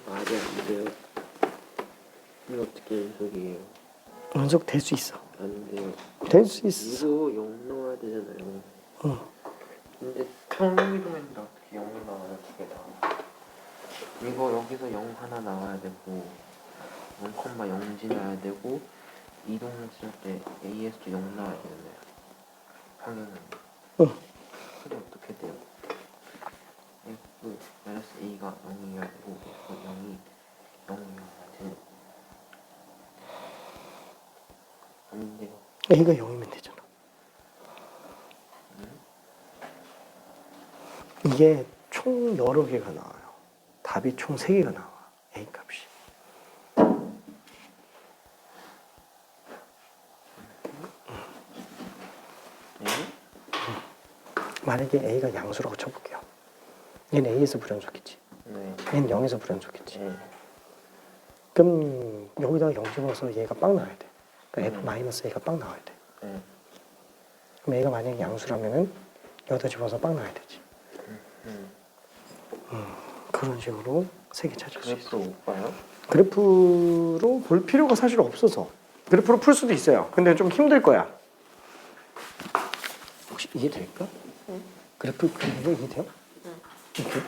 말이 안 돼요. 이거 어떻게 연속이에요? 연속 될 수 있어. 안 돼요. 될 수 있어. 이거 0 나와야 되잖아요. 근데 평균이면 어떻게 0이 나와요? 두 개 다. 이거 여기서 0 하나 나와야 되고 0,0 지나야 되고 이동했을 때 AS도 0 나와야 되잖아요. 방향은. 근데 어떻게 돼요? F 마이너스 A가 0이어야 되고 F 0이 0이어야 되는. 아닌데요. A가 0이면 되잖아. 이게 총 여러 개가 나와요. 답이 총 3개가 나와. A 값이. 만약에 A가 양수라고 쳐볼게요. 얘는 A에서 불연속했지. 네. 얘는 0에서 불연속했지. 네. 그럼 여기다가 0 집어서 얘가 빵 나와야 돼. 그러니까 F-A가 빵 나와야 돼. 네. 그럼 A가 만약에 양수라면은 여기다 집어서 빵 나와야 되지. 그런 식으로 3개 찾을 수 있어. 그래프로 못 봐요? 그래프로 볼 필요가 사실 없어서 그래프로 풀 수도 있어요. 근데 좀 힘들 거야. 혹시 이해될까? 그래프 그리는 거 이해돼요? 이렇게.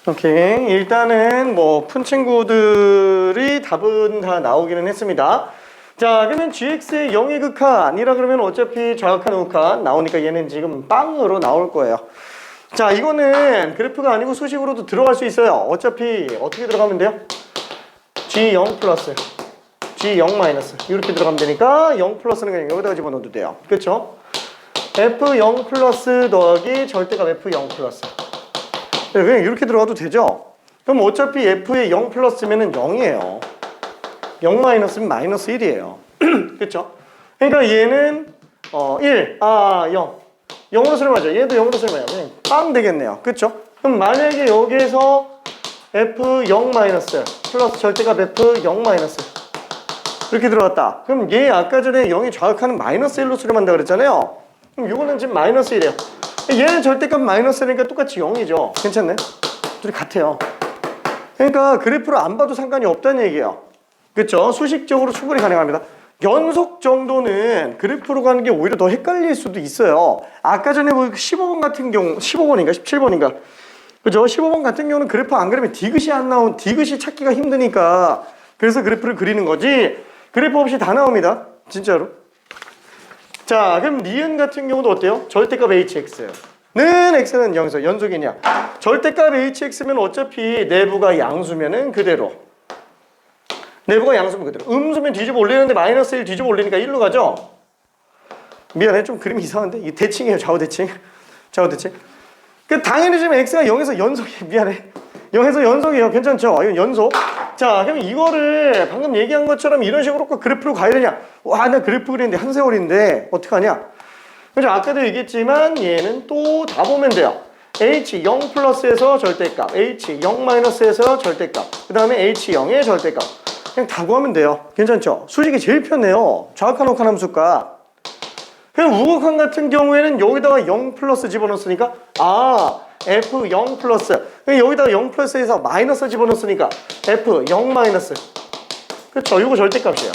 오케이. 일단은 뭐 푼 친구들이 답은 다 나오기는 했습니다. 자, 그러면 gx의 0의 극한이라 그러면 어차피 좌극한 극한 나오니까 얘는 지금 빵으로 나올 거예요. 자, 이거는 그래프가 아니고 수식으로도 들어갈 수 있어요. 어차피 어떻게 들어가면 돼요? g0 플러스 g0 마이너스 이렇게 들어가면 되니까 0 플러스는 그냥 여기다가 집어넣어도 돼요. 그쵸? f0 플러스 더하기 절대값 f0 플러스. 네, 그냥 이렇게 들어가도 되죠? 그럼 어차피 f의 0 플러스면은 0이에요. 0 마이너스면 마이너스 1이에요. 그쵸? 그러니까 얘는 1, 0. 0으로 설명하죠. 얘도 0으로 설명해요. 그냥 빵 되겠네요. 그쵸? 그럼 만약에 여기에서 f0 마이너스 플러스 절대값 f0 마이너스 이렇게 들어갔다. 그럼 얘 아까 전에 0이 좌극하는 마이너스 1로 수렴한다 그랬잖아요. 그럼 이거는 지금 마이너스 1이에요. 얘는 절대값 마이너스니까 똑같이 0이죠. 괜찮네? 둘이 같아요. 그러니까 그래프로 안 봐도 상관이 없다는 얘기예요. 그쵸? 수식적으로 충분히 가능합니다. 연속 정도는 그래프로 가는 게 오히려 더 헷갈릴 수도 있어요. 아까 전에 뭐 15번 같은 경우, 15번인가 17번인가 그죠? 15번 같은 경우는 그래프 안 그리면 디귿이 안 나온, 디귿이 찾기가 힘드니까 그래서 그래프를 그리는 거지 그래프 없이 다 나옵니다. 진짜로. 자, 그럼 니은 같은 경우도 어때요? 절대값 hx는 x는 0에서 연속이냐? 절대값 hx면 어차피 내부가 양수면은 그대로. 내부가 양수면 그대로. 음수면 뒤집어 올리는데 마이너스 1 뒤집어 올리니까 1로 가죠? 미안해, 좀 그림이 이상한데? 이게 대칭이에요, 좌우 대칭. 좌우 대칭. 그 당연히 지금 x가 0에서 연속이 미안해. 0에서 연속이에요. 괜찮죠? 이건 연속. 자, 그럼 이거를 방금 얘기한 것처럼 이런 식으로 그래프로 가야 되냐? 와, 나 그래프 그리는데 한 세월인데 어떡하냐? 그죠? 아까도 얘기했지만 얘는 또 다 보면 돼요. h0 플러스에서 절대값, h0 마이너스에서 절대값, 그 다음에 h0의 절대값. 그냥 다 구하면 돼요. 괜찮죠? 수식이 제일 편해요. 좌극한 혹한 함수가. 그럼 우극한 같은 경우에는 여기다가 0 플러스 집어넣었으니까 f0 플러스 여기다가 0 플러스에서 마이너스 집어넣었으니까 f0 마이너스. 그렇죠? 이거 절대값이에요.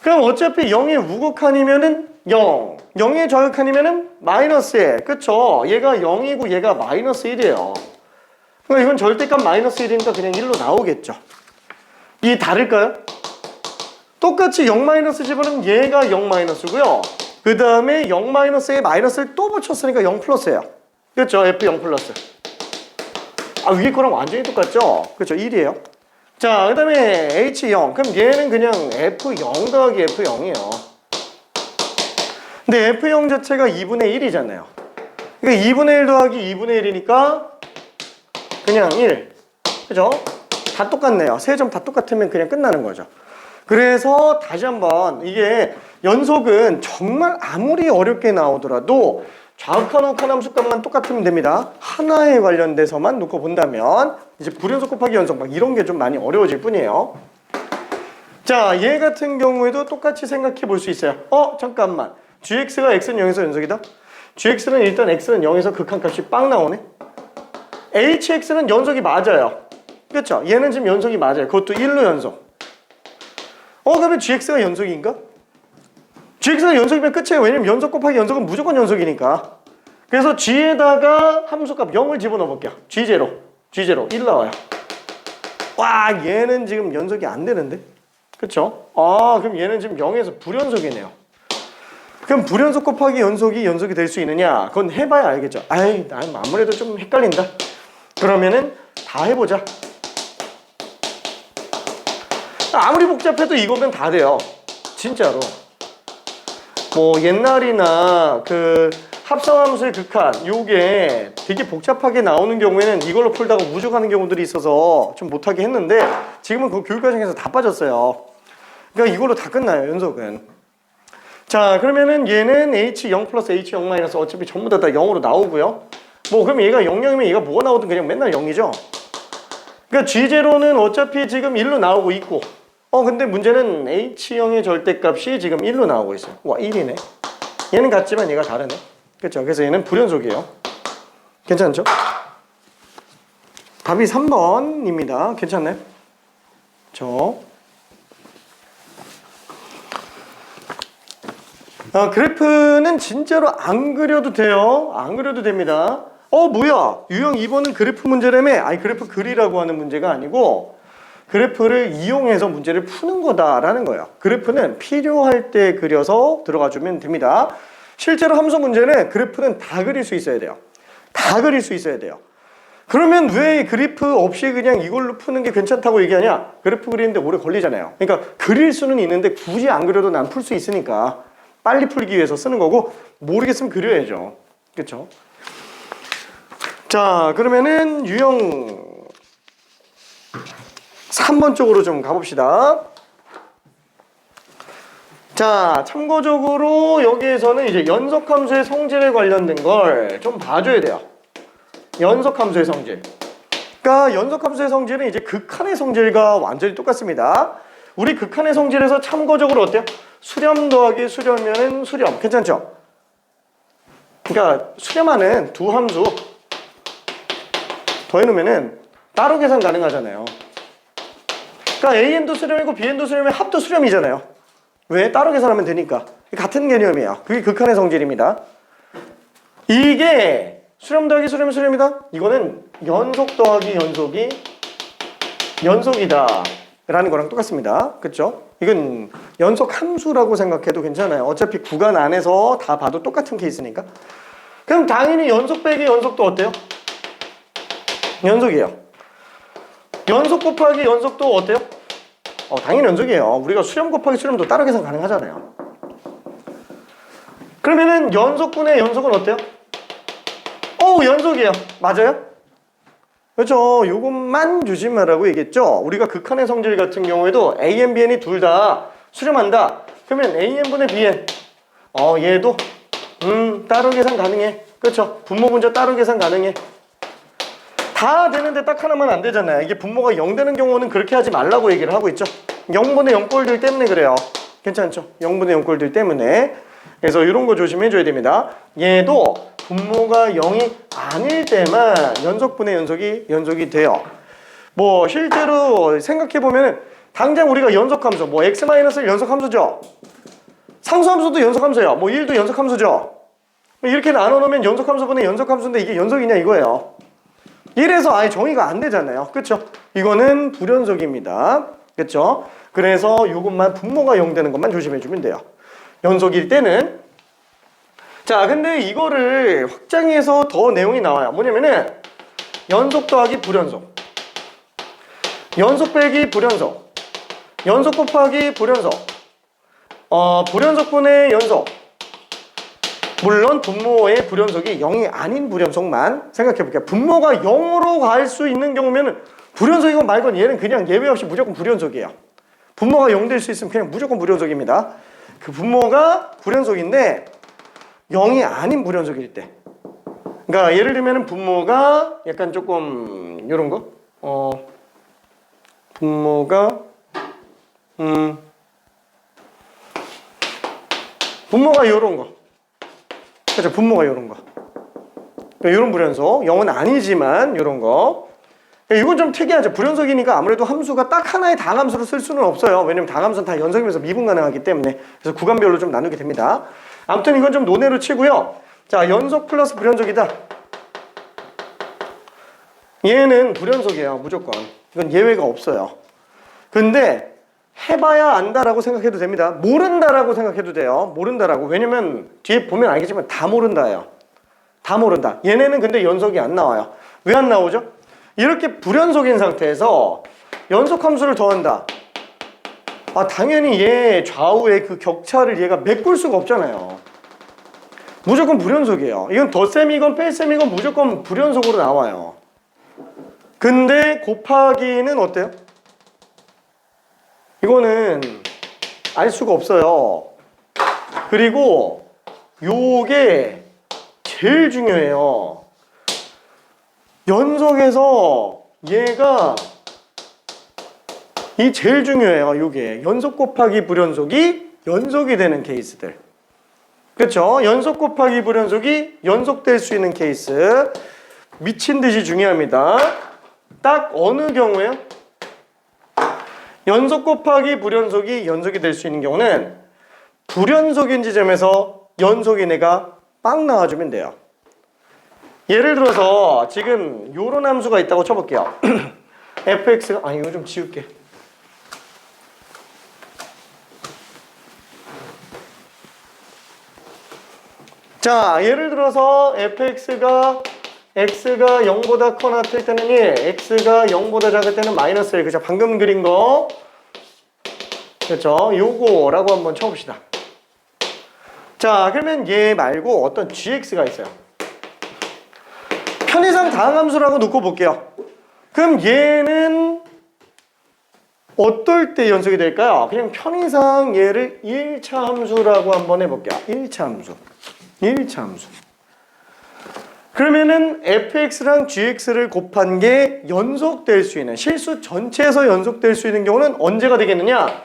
그럼 어차피 0의 우극한이면은 0 0의 좌극한이면은 마이너스 1. 그쵸? 얘가 0이고 얘가 마이너스 1이에요. 그러니까 이건 절대값 마이너스 1이니까 그냥 1로 나오겠죠. 이게 다를까요? 똑같이 0 마이너스 집어넣으면 얘가 0 마이너스고요. 그 다음에 0 마이너스에 마이너스를 또 붙였으니까 0 플러스예요. 그렇죠? F0 플러스. 위에 거랑 완전히 똑같죠? 그렇죠? 1이에요. 자, 그 다음에 H0. 그럼 얘는 그냥 F0 더하기 F0이에요. 근데 F0 자체가 2분의 1이잖아요. 그러니까 2분의 1 더하기 2분의 1이니까 그냥 1. 그죠? 다 똑같네요. 세 점 다 똑같으면 그냥 끝나는 거죠. 그래서 다시 한번 이게 연속은 정말 아무리 어렵게 나오더라도 좌극한 우극한 함수값만 똑같으면 됩니다. 하나에 관련돼서만 놓고 본다면 이제 불연속 곱하기 연속 막 이런 게 좀 많이 어려워질 뿐이에요. 자, 얘 같은 경우에도 똑같이 생각해 볼 수 있어요. 잠깐만. gx가 x는 0에서 연속이다? gx는 일단 x는 0에서 극한값이 빵 나오네? hx는 연속이 맞아요. 그렇죠? 얘는 지금 연속이 맞아요. 그것도 1로 연속. 그러면 gx가 연속인가? gx가 연속이면 끝이에요. 왜냐면 연속 곱하기 연속은 무조건 연속이니까. 그래서 g에다가 함수값 0을 집어넣어 볼게요. g0 1 나와요. 와, 얘는 지금 연속이 안 되는데? 그쵸? 그럼 얘는 지금 0에서 불연속이네요. 그럼 불연속 곱하기 연속이 될 수 있느냐? 그건 해봐야 알겠죠. 난 아무래도 좀 헷갈린다. 그러면은 다 해보자. 아무리 복잡해도 이거면 다 돼요. 진짜로. 뭐 옛날이나 그 합성함수의 극한 요게 되게 복잡하게 나오는 경우에는 이걸로 풀다가 우주 가는 경우들이 있어서 좀 못하게 했는데 지금은 그 교육과정에서 다 빠졌어요. 그러니까 이걸로 다 끝나요. 연속은. 자, 그러면은 얘는 h0 플러스 h0 마이너스 어차피 전부 다 0으로 나오고요. 뭐 그럼 얘가 0,0이면 얘가 뭐가 나오든 그냥 맨날 0이죠. 그러니까 g0는 어차피 지금 1로 나오고 있고 근데 문제는 h0의 절대값이 지금 1로 나오고 있어요. 와, 1이네. 얘는 같지만 얘가 다르네. 그렇죠? 그래서 얘는 불연속이에요. 괜찮죠? 답이 3번입니다. 괜찮나요? 그래프는 진짜로 안 그려도 돼요. 안 그려도 됩니다. 뭐야? 유형 2번은 그래프 문제라며? 아니, 그래프 그리라고 하는 문제가 아니고 그래프를 이용해서 문제를 푸는 거다라는 거예요. 그래프는 필요할 때 그려서 들어가 주면 됩니다. 실제로 함수 문제는 그래프는 다 그릴 수 있어야 돼요. 다 그릴 수 있어야 돼요. 그러면 왜 그래프 없이 그냥 이걸로 푸는 게 괜찮다고 얘기하냐? 그래프 그리는데 오래 걸리잖아요. 그러니까 그릴 수는 있는데 굳이 안 그려도 난 풀 수 있으니까 빨리 풀기 위해서 쓰는 거고, 모르겠으면 그려야죠. 그렇죠? 자, 그러면은 유형 3번 쪽으로 좀 가봅시다. 자, 참고적으로 여기에서는 이제 연속함수의 성질에 관련된 걸 좀 봐줘야 돼요. 연속함수의 성질. 그러니까 연속함수의 성질은 이제 극한의 성질과 완전히 똑같습니다. 우리 극한의 성질에서 참고적으로 어때요? 수렴 더하기 수렴이면 수렴. 괜찮죠? 그러니까 수렴하는 두 함수 더해놓으면은 따로 계산 가능하잖아요. 그러니까 AN도 수렴이고 BN도 수렴이면 합도 수렴이잖아요. 왜? 따로 계산하면 되니까. 같은 개념이에요. 그게 극한의 성질입니다. 이게 수렴 더하기 수렴이 수렴이다? 이거는 연속 더하기 연속이 연속이다 라는 거랑 똑같습니다. 그렇죠? 이건 연속 함수라고 생각해도 괜찮아요. 어차피 구간 안에서 다 봐도 똑같은 케이스니까. 그럼 당연히 연속 빼기 연속도 어때요? 연속이에요. 연속 곱하기 연속도 어때요? 당연히 연속이에요. 우리가 수렴 곱하기 수렴도 따로 계산 가능하잖아요. 그러면은 연속분의 연속은 어때요? 연속이에요. 맞아요? 그렇죠. 요것만 조심하라고 얘기했죠. 우리가 극한의 성질 같은 경우에도 AN, BN이 둘 다 수렴한다. 그러면 AN분의 BN. 얘도 따로 계산 가능해. 그렇죠. 분모 분자 따로 계산 가능해. 다 되는데 딱 하나만 안 되잖아요. 이게 분모가 0 되는 경우는 그렇게 하지 말라고 얘기를 하고 있죠. 0분의 0꼴들 때문에 그래요. 괜찮죠? 0분의 0꼴들 때문에. 그래서 이런 거 조심해줘야 됩니다. 얘도 분모가 0이 아닐 때만 연속분의 연속이 돼요. 뭐 실제로 생각해보면 당장 우리가 연속함수, 뭐 x-1 연속함수죠. 상수함수도 연속함수예요. 뭐 1도 연속함수죠. 이렇게 나눠놓으면 연속함수분의 연속함수인데 이게 연속이냐 이거예요. 이래서 아예 정의가 안 되잖아요. 그렇죠? 이거는 불연속입니다. 그렇죠? 그래서 이것만 분모가 0 되는 것만 조심해주면 돼요. 연속일 때는. 자, 근데 이거를 확장해서 더 내용이 나와요. 뭐냐면은 연속 더하기 불연속, 연속 빼기 불연속, 연속 곱하기 불연속, 불연속분의 연속. 물론 분모의 불연속이 0이 아닌 불연속만 생각해볼게요. 분모가 0으로 갈 수 있는 경우면은 불연속이건 말건 얘는 그냥 예외 없이 무조건 불연속이에요. 분모가 0 될 수 있으면 그냥 무조건 불연속입니다. 그 분모가 불연속인데 0이 아닌 불연속일 때. 그러니까 예를 들면 분모가 약간 조금 요런 거. 분모가 요런 거. 그렇죠. 분모가 요런 거. 요런 불연속. 0은 아니지만 요런 거. 이건 좀 특이하죠. 불연속이니까 아무래도 함수가 딱 하나의 당함수로 쓸 수는 없어요. 왜냐면 당함수는 다 연속이면서 미분 가능하기 때문에. 그래서 구간별로 좀 나누게 됩니다. 아무튼 이건 좀 논외로 치고요. 자, 연속 플러스 불연속이다. 얘는 불연속이에요. 무조건. 이건 예외가 없어요. 근데 해봐야 안다라고 생각해도 됩니다. 모른다라고 생각해도 돼요. 모른다라고. 왜냐면 뒤에 보면 알겠지만 다 모른다예요. 다 모른다. 얘네는 근데 연속이 안 나와요. 왜 안 나오죠? 이렇게 불연속인 상태에서 연속함수를 더한다. 당연히 얘 좌우의 그 격차를 얘가 메꿀 수가 없잖아요. 무조건 불연속이에요. 이건 덧셈이건 뺄셈이건 무조건 불연속으로 나와요. 근데 곱하기는 어때요? 이거는 알 수가 없어요. 그리고 요게 제일 중요해요. 연속에서 얘가 이 제일 중요해요. 요게 연속 곱하기 불연속이 연속이 되는 케이스들. 그렇죠? 연속 곱하기 불연속이 연속될 수 있는 케이스. 미친 듯이 중요합니다. 딱 어느 경우에요? 연속 곱하기 불연속이 연속이 될 수 있는 경우는 불연속인 지점에서 연속인 애가 빵 나와주면 돼요. 예를 들어서 지금 요런 함수가 있다고 쳐볼게요. fx가 아니 이거 좀 지울게. 자, 예를 들어서 fx가 x가 0보다 커나 클 때는 1, x가 0보다 작을 때는 마이너스 1. 그죠? 방금 그린 거. 그렇죠? 요거라고 한번 쳐봅시다. 자, 그러면 얘 말고 어떤 gx가 있어요. 편의상 다항함수라고 놓고 볼게요. 그럼 얘는 어떨 때 연속이 될까요? 그냥 편의상 얘를 1차 함수라고 한번 해볼게요. 1차 함수. 1차 함수. 그러면은 fx랑 gx를 곱한 게 연속될 수 있는, 실수 전체에서 연속될 수 있는 경우는 언제가 되겠느냐?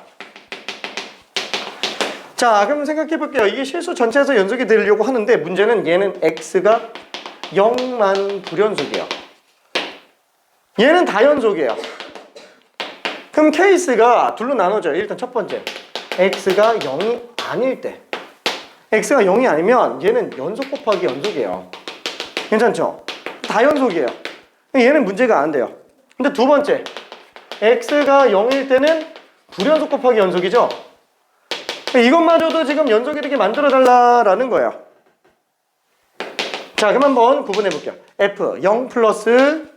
자, 그럼 생각해 볼게요. 이게 실수 전체에서 연속이 되려고 하는데 문제는 얘는 x가 0만 불연속이에요. 얘는 다연속이에요. 그럼 케이스가 둘로 나눠져요. 일단 첫 번째, x가 0이 아닐 때. x가 0이 아니면 얘는 연속 곱하기 연속이에요. 괜찮죠? 다연속이에요. 얘는 문제가 안 돼요. 근데 두 번째, x가 0일 때는 불연속 곱하기 연속이죠? 이것마저도 지금 연속이 되게 만들어달라는 거예요. 자, 그럼 한번 구분해 볼게요. f0 플러스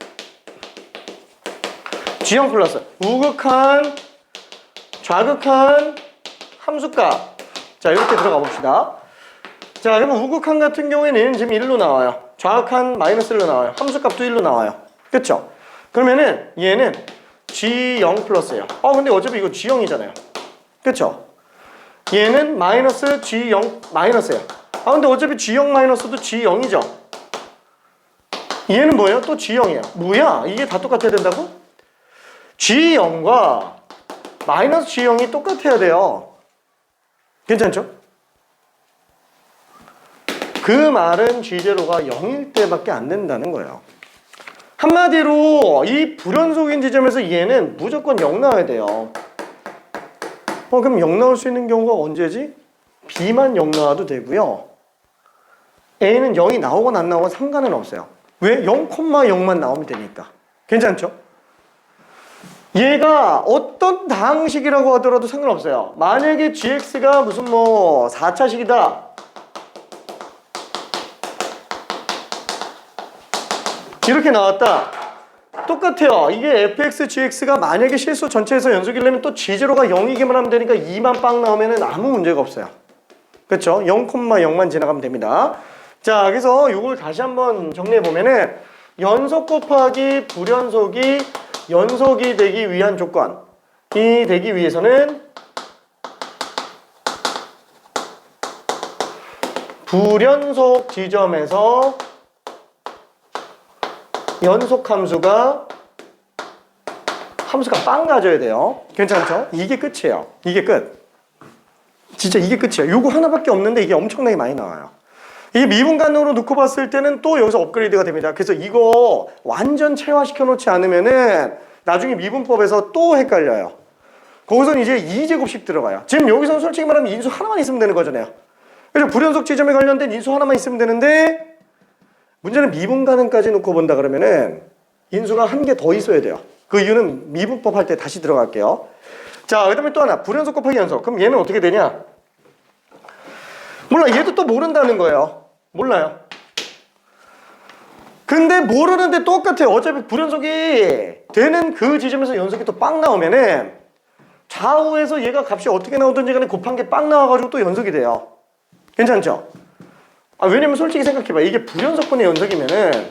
g0 플러스 우극한 좌극한 함수값. 자, 이렇게 들어가 봅시다. 자, 그러면 우극한 같은 경우에는 지금 1로 나와요. 좌극한 마이너스 1로 나와요. 함수값도 1로 나와요. 그쵸? 그러면은 얘는 g0 플러스예요. 근데 어차피 이거 g0이잖아요. 그쵸? 얘는 마이너스 g0 마이너스예요. 근데 어차피 g0 마이너스도 g0이죠. 얘는 뭐예요? 또 g0이에요. 뭐야? 이게 다 똑같아야 된다고? g0과 마이너스 g0이 똑같아야 돼요. 괜찮죠? 그 말은 g0가 0일 때밖에 안 된다는 거예요. 한마디로 이 불연속인 지점에서 얘는 무조건 0 나와야 돼요. 그럼 0 나올 수 있는 경우가 언제지? b만 0 나와도 되고요. a는 0이 나오건 안 나오건 상관은 없어요. 왜? 0,0만 나오면 되니까. 괜찮죠? 얘가 어떤 다항식이라고 하더라도 상관없어요. 만약에 gx가 무슨 4차식이다. 이렇게 나왔다. 똑같아요. 이게 fx, gx가 만약에 실수 전체에서 연속이려면 또 g0가 0이기만 하면 되니까 2만 빵 나오면 아무 문제가 없어요. 그렇죠? 0,0만 지나가면 됩니다. 자, 그래서 이걸 다시 한번 정리해 보면은 연속 곱하기 불연속이 연속이 되기 위한 조건이 되기 위해서는 불연속 지점에서 연속 함수가 빵 가져야 돼요. 괜찮죠? 이게 끝이에요. 이게 끝. 진짜 이게 끝이에요. 요거 하나밖에 없는데 이게 엄청나게 많이 나와요. 이게 미분간으로 놓고 봤을 때는 또 여기서 업그레이드가 됩니다. 그래서 이거 완전 체화시켜 놓지 않으면은 나중에 미분법에서 또 헷갈려요. 거기서는 이제 2제곱씩 들어가요. 지금 여기서는 솔직히 말하면 인수 하나만 있으면 되는 거잖아요. 그래서 불연속 지점에 관련된 인수 하나만 있으면 되는데 문제는 미분가능까지 놓고 본다 그러면은 인수가 한 개 더 있어야 돼요. 그 이유는 미분법 할 때 다시 들어갈게요. 자, 그 다음에 또 하나, 불연속 곱하기 연속. 그럼 얘는 어떻게 되냐? 몰라, 얘도 또 모른다는 거예요. 몰라요. 근데 모르는데 똑같아요. 어차피 불연속이 되는 그 지점에서 연속이 또 빵 나오면은 좌우에서 얘가 값이 어떻게 나오든지 간에 곱한 게 빵 나와가지고 또 연속이 돼요. 괜찮죠? 왜냐면 솔직히 생각해봐. 이게 불연속분의 연속이면은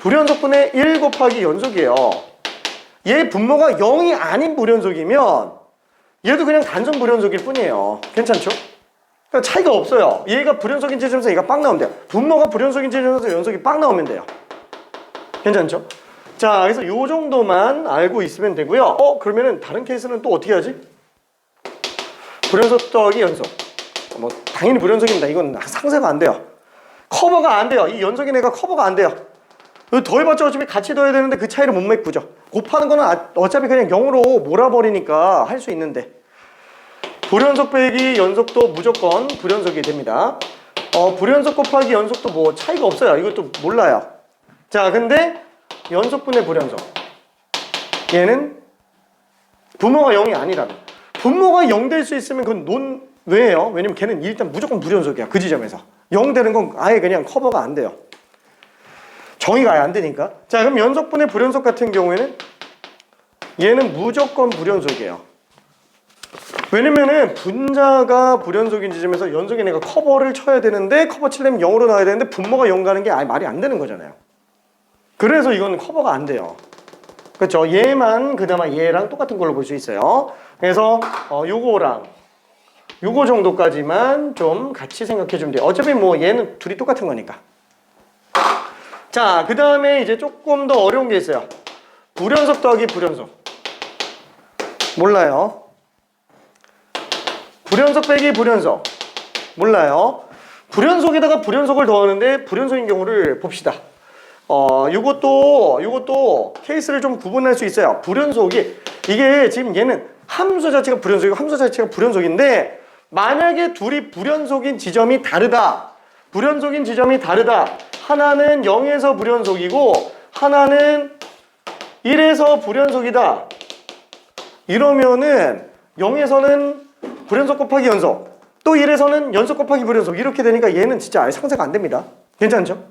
불연속분의 1 곱하기 연속이에요. 얘 분모가 0이 아닌 불연속이면 얘도 그냥 단순 불연속일 뿐이에요. 괜찮죠? 그러니까 차이가 없어요. 얘가 불연속인 지점에서 얘가 빵 나오면 돼요. 분모가 불연속인 지점에서 연속이 빵 나오면 돼요. 괜찮죠? 자, 그래서 요 정도만 알고 있으면 되고요. 그러면은 다른 케이스는 또 어떻게 하지? 불연속 더하기 연속. 당연히 불연속입니다. 이건 상세가 안 돼요. 커버가 안 돼요. 이 연속인 애가 커버가 안 돼요. 더해봤자 어차피 같이 더해야 되는데 그 차이를 못 메꾸죠. 곱하는 거는 어차피 그냥 0으로 몰아버리니까 할 수 있는데 불연속 빼기 연속도 무조건 불연속이 됩니다. 불연속 곱하기 연속도 차이가 없어요. 이것도 몰라요. 자, 근데 연속분의 불연속. 얘는 분모가 0이 아니라면. 분모가 0 될 수 있으면 그건 논외예요. 왜냐면 걔는 일단 무조건 불연속이야. 그 지점에서. 0 되는 건 아예 그냥 커버가 안 돼요. 정의가 아예 안 되니까. 자, 그럼 연속분의 불연속 같은 경우에는 얘는 무조건 불연속이에요. 왜냐면은 분자가 불연속인 지점에서 연속인 애가 커버를 쳐야 되는데 커버 치려면 0으로 나와야 되는데 분모가 0 가는 게 아예 말이 안 되는 거잖아요. 그래서 이건 커버가 안 돼요. 그렇죠? 얘만 그나마 얘랑 똑같은 걸로 볼 수 있어요. 그래서 요거랑 요거 정도까지만 좀 같이 생각해 주면 돼요. 어차피 뭐 얘는 둘이 똑같은 거니까. 자, 그 다음에 이제 조금 더 어려운 게 있어요. 불연속 더하기 불연속. 몰라요. 불연속 빼기 불연속. 몰라요. 불연속에다가 불연속을 더하는데 불연속인 경우를 봅시다. 요것도 케이스를 좀 구분할 수 있어요. 불연속이 이게 지금 얘는 함수 자체가 불연속이고 함수 자체가 불연속인데 만약에 둘이 불연속인 지점이 다르다. 불연속인 지점이 다르다. 하나는 0에서 불연속이고 하나는 1에서 불연속이다. 이러면은 0에서는 불연속 곱하기 연속, 또 1에서는 연속 곱하기 불연속 이렇게 되니까 얘는 진짜 아예 상쇄가 안 됩니다. 괜찮죠?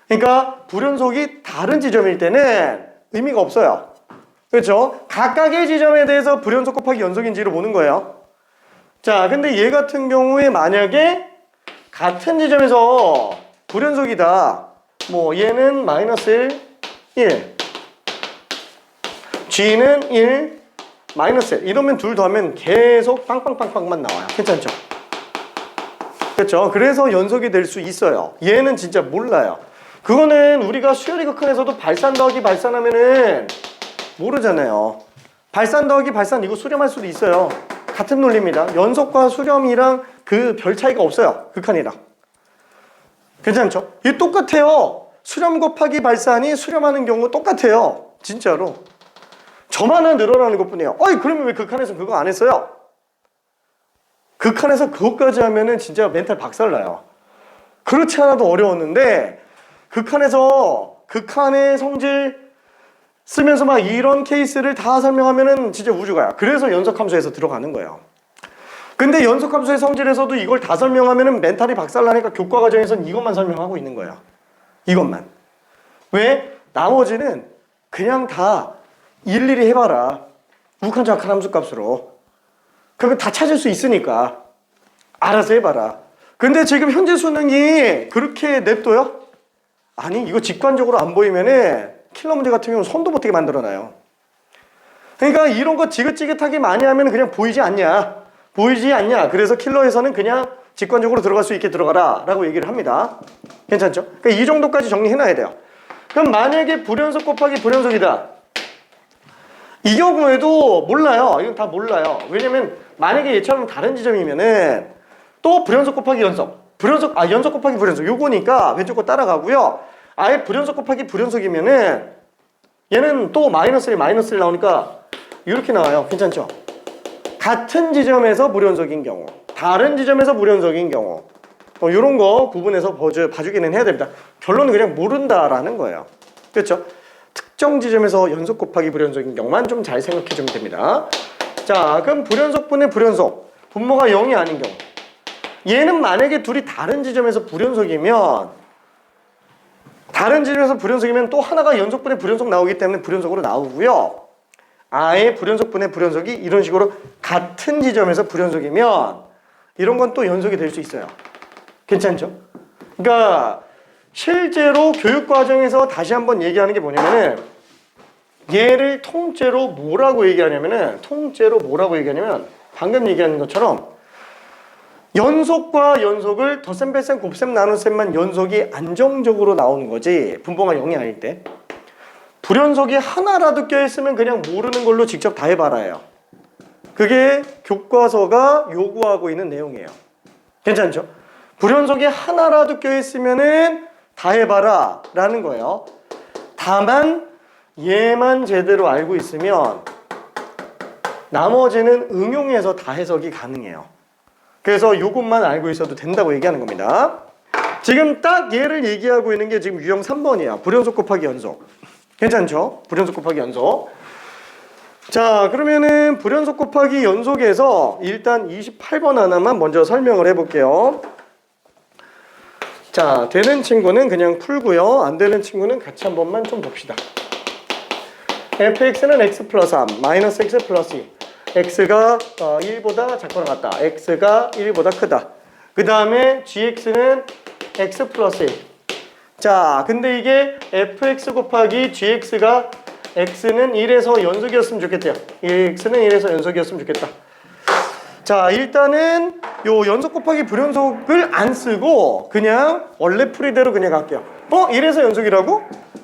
그러니까 불연속이 다른 지점일 때는 의미가 없어요. 그렇죠? 각각의 지점에 대해서 불연속 곱하기 연속인지를 보는 거예요. 자, 근데 얘 같은 경우에 만약에 같은 지점에서 불연속이다. 뭐 얘는 마이너스 1, G는 1, 마이너스 1. 이러면 둘 더하면 계속 빵빵빵빵만 나와요. 괜찮죠? 그렇죠? 그래서 연속이 될 수 있어요. 얘는 진짜 몰라요. 그거는 우리가 수열이 극한에서도 발산 더하기 발산하면은 모르잖아요. 발산 더하기 발산 이거 수렴할 수도 있어요. 같은 논리입니다. 연속과 수렴이랑 그 별 차이가 없어요. 극한이랑. 괜찮죠? 이게 똑같아요. 수렴 곱하기 발산이 수렴하는 경우 똑같아요. 진짜로. 저만은 늘어나는 것뿐이에요. 어이, 그러면 왜 극한에서 그거 안 했어요? 극한에서 그것까지 하면은 진짜 멘탈 박살나요. 그렇지 않아도 어려웠는데 극한에서 극한의 성질 쓰면서 막 이런 케이스를 다 설명하면은 진짜 우주가요. 그래서 연속함수에서 들어가는 거예요. 근데 연속함수의 성질에서도 이걸 다 설명하면은 멘탈이 박살나니까 교과 과정에서는 이것만 설명하고 있는 거예요. 이것만. 왜? 나머지는 그냥 다 일일이 해봐라. 우칸좌칸 함수값으로. 그러면 다 찾을 수 있으니까 알아서 해봐라. 근데 지금 현재 수능이 그렇게 냅둬요? 아니, 이거 직관적으로 안 보이면은 킬러 문제 같은 경우는 손도 못 대게 만들어놔요. 그러니까 이런 거 지긋지긋하게 많이 하면 그냥 보이지 않냐? 보이지 않냐? 그래서 킬러에서는 그냥 직관적으로 들어갈 수 있게 들어가라 라고 얘기를 합니다. 괜찮죠? 그러니까 이 정도까지 정리해놔야 돼요. 그럼 만약에 불연속 곱하기 불연속이다. 이 경우에도 몰라요. 이건 다 몰라요. 왜냐면 만약에 얘처럼 다른 지점이면은 또 불연속 곱하기 연속. 연속 곱하기 불연속. 요거니까 왼쪽 거 따라가고요. 아예 불연속 곱하기 불연속이면은 얘는 또 마이너스 1 나오니까 이렇게 나와요. 괜찮죠? 같은 지점에서 불연속인 경우, 다른 지점에서 불연속인 경우, 이런 거 구분해서 봐주기는 해야 됩니다. 결론은 그냥 모른다라는 거예요. 그렇죠? 특정 지점에서 연속 곱하기 불연속인 경우만 좀 잘 생각해 주면 됩니다. 자, 그럼 불연속분의 불연속, 분모가 0이 아닌 경우. 얘는 만약에 둘이 다른 지점에서 불연속이면 또 하나가 연속분의 불연속 나오기 때문에 불연속으로 나오고요. 아예 불연속분의 불연속이 이런 식으로 같은 지점에서 불연속이면 이런 건 또 연속이 될 수 있어요. 괜찮죠? 그러니까 실제로 교육과정에서 다시 한번 얘기하는 게 뭐냐면은 얘를 통째로 뭐라고 얘기하냐면 방금 얘기하는 것처럼 연속과 연속을 덧셈, 뺄셈, 곱셈, 나눗셈만 연속이 안정적으로 나오는 거지 분모가 0이 아닐 때. 불연속이 하나라도 껴있으면 그냥 모르는 걸로 직접 다 해봐라예요. 그게 교과서가 요구하고 있는 내용이에요. 괜찮죠? 불연속이 하나라도 껴있으면은 다 해봐라 라는 거예요. 다만 얘만 제대로 알고 있으면 나머지는 응용해서 다 해석이 가능해요. 그래서 요것만 알고 있어도 된다고 얘기하는 겁니다. 지금 딱 얘를 얘기하고 있는 게 지금 유형 3번이야. 불연속 곱하기 연속. 괜찮죠? 불연속 곱하기 연속. 자, 그러면은 불연속 곱하기 연속에서 일단 28번 하나만 먼저 설명을 해볼게요. 자, 되는 친구는 그냥 풀고요. 안 되는 친구는 같이 한 번만 좀 봅시다. fx는 x 플러스 3, 마이너스 x 플러스 2. x가 1보다 작거나 같다. x가 1보다 크다. 그 다음에 gx는 x 플러스 1. 자, 근데 이게 fx 곱하기 gx가 x는 1에서 연속이었으면 좋겠대요. x는 1에서 연속이었으면 좋겠다. 자, 일단은 요 연속 곱하기 불연속을 안 쓰고 그냥 원래 풀이대로 그냥 갈게요. 1에서 연속이라고?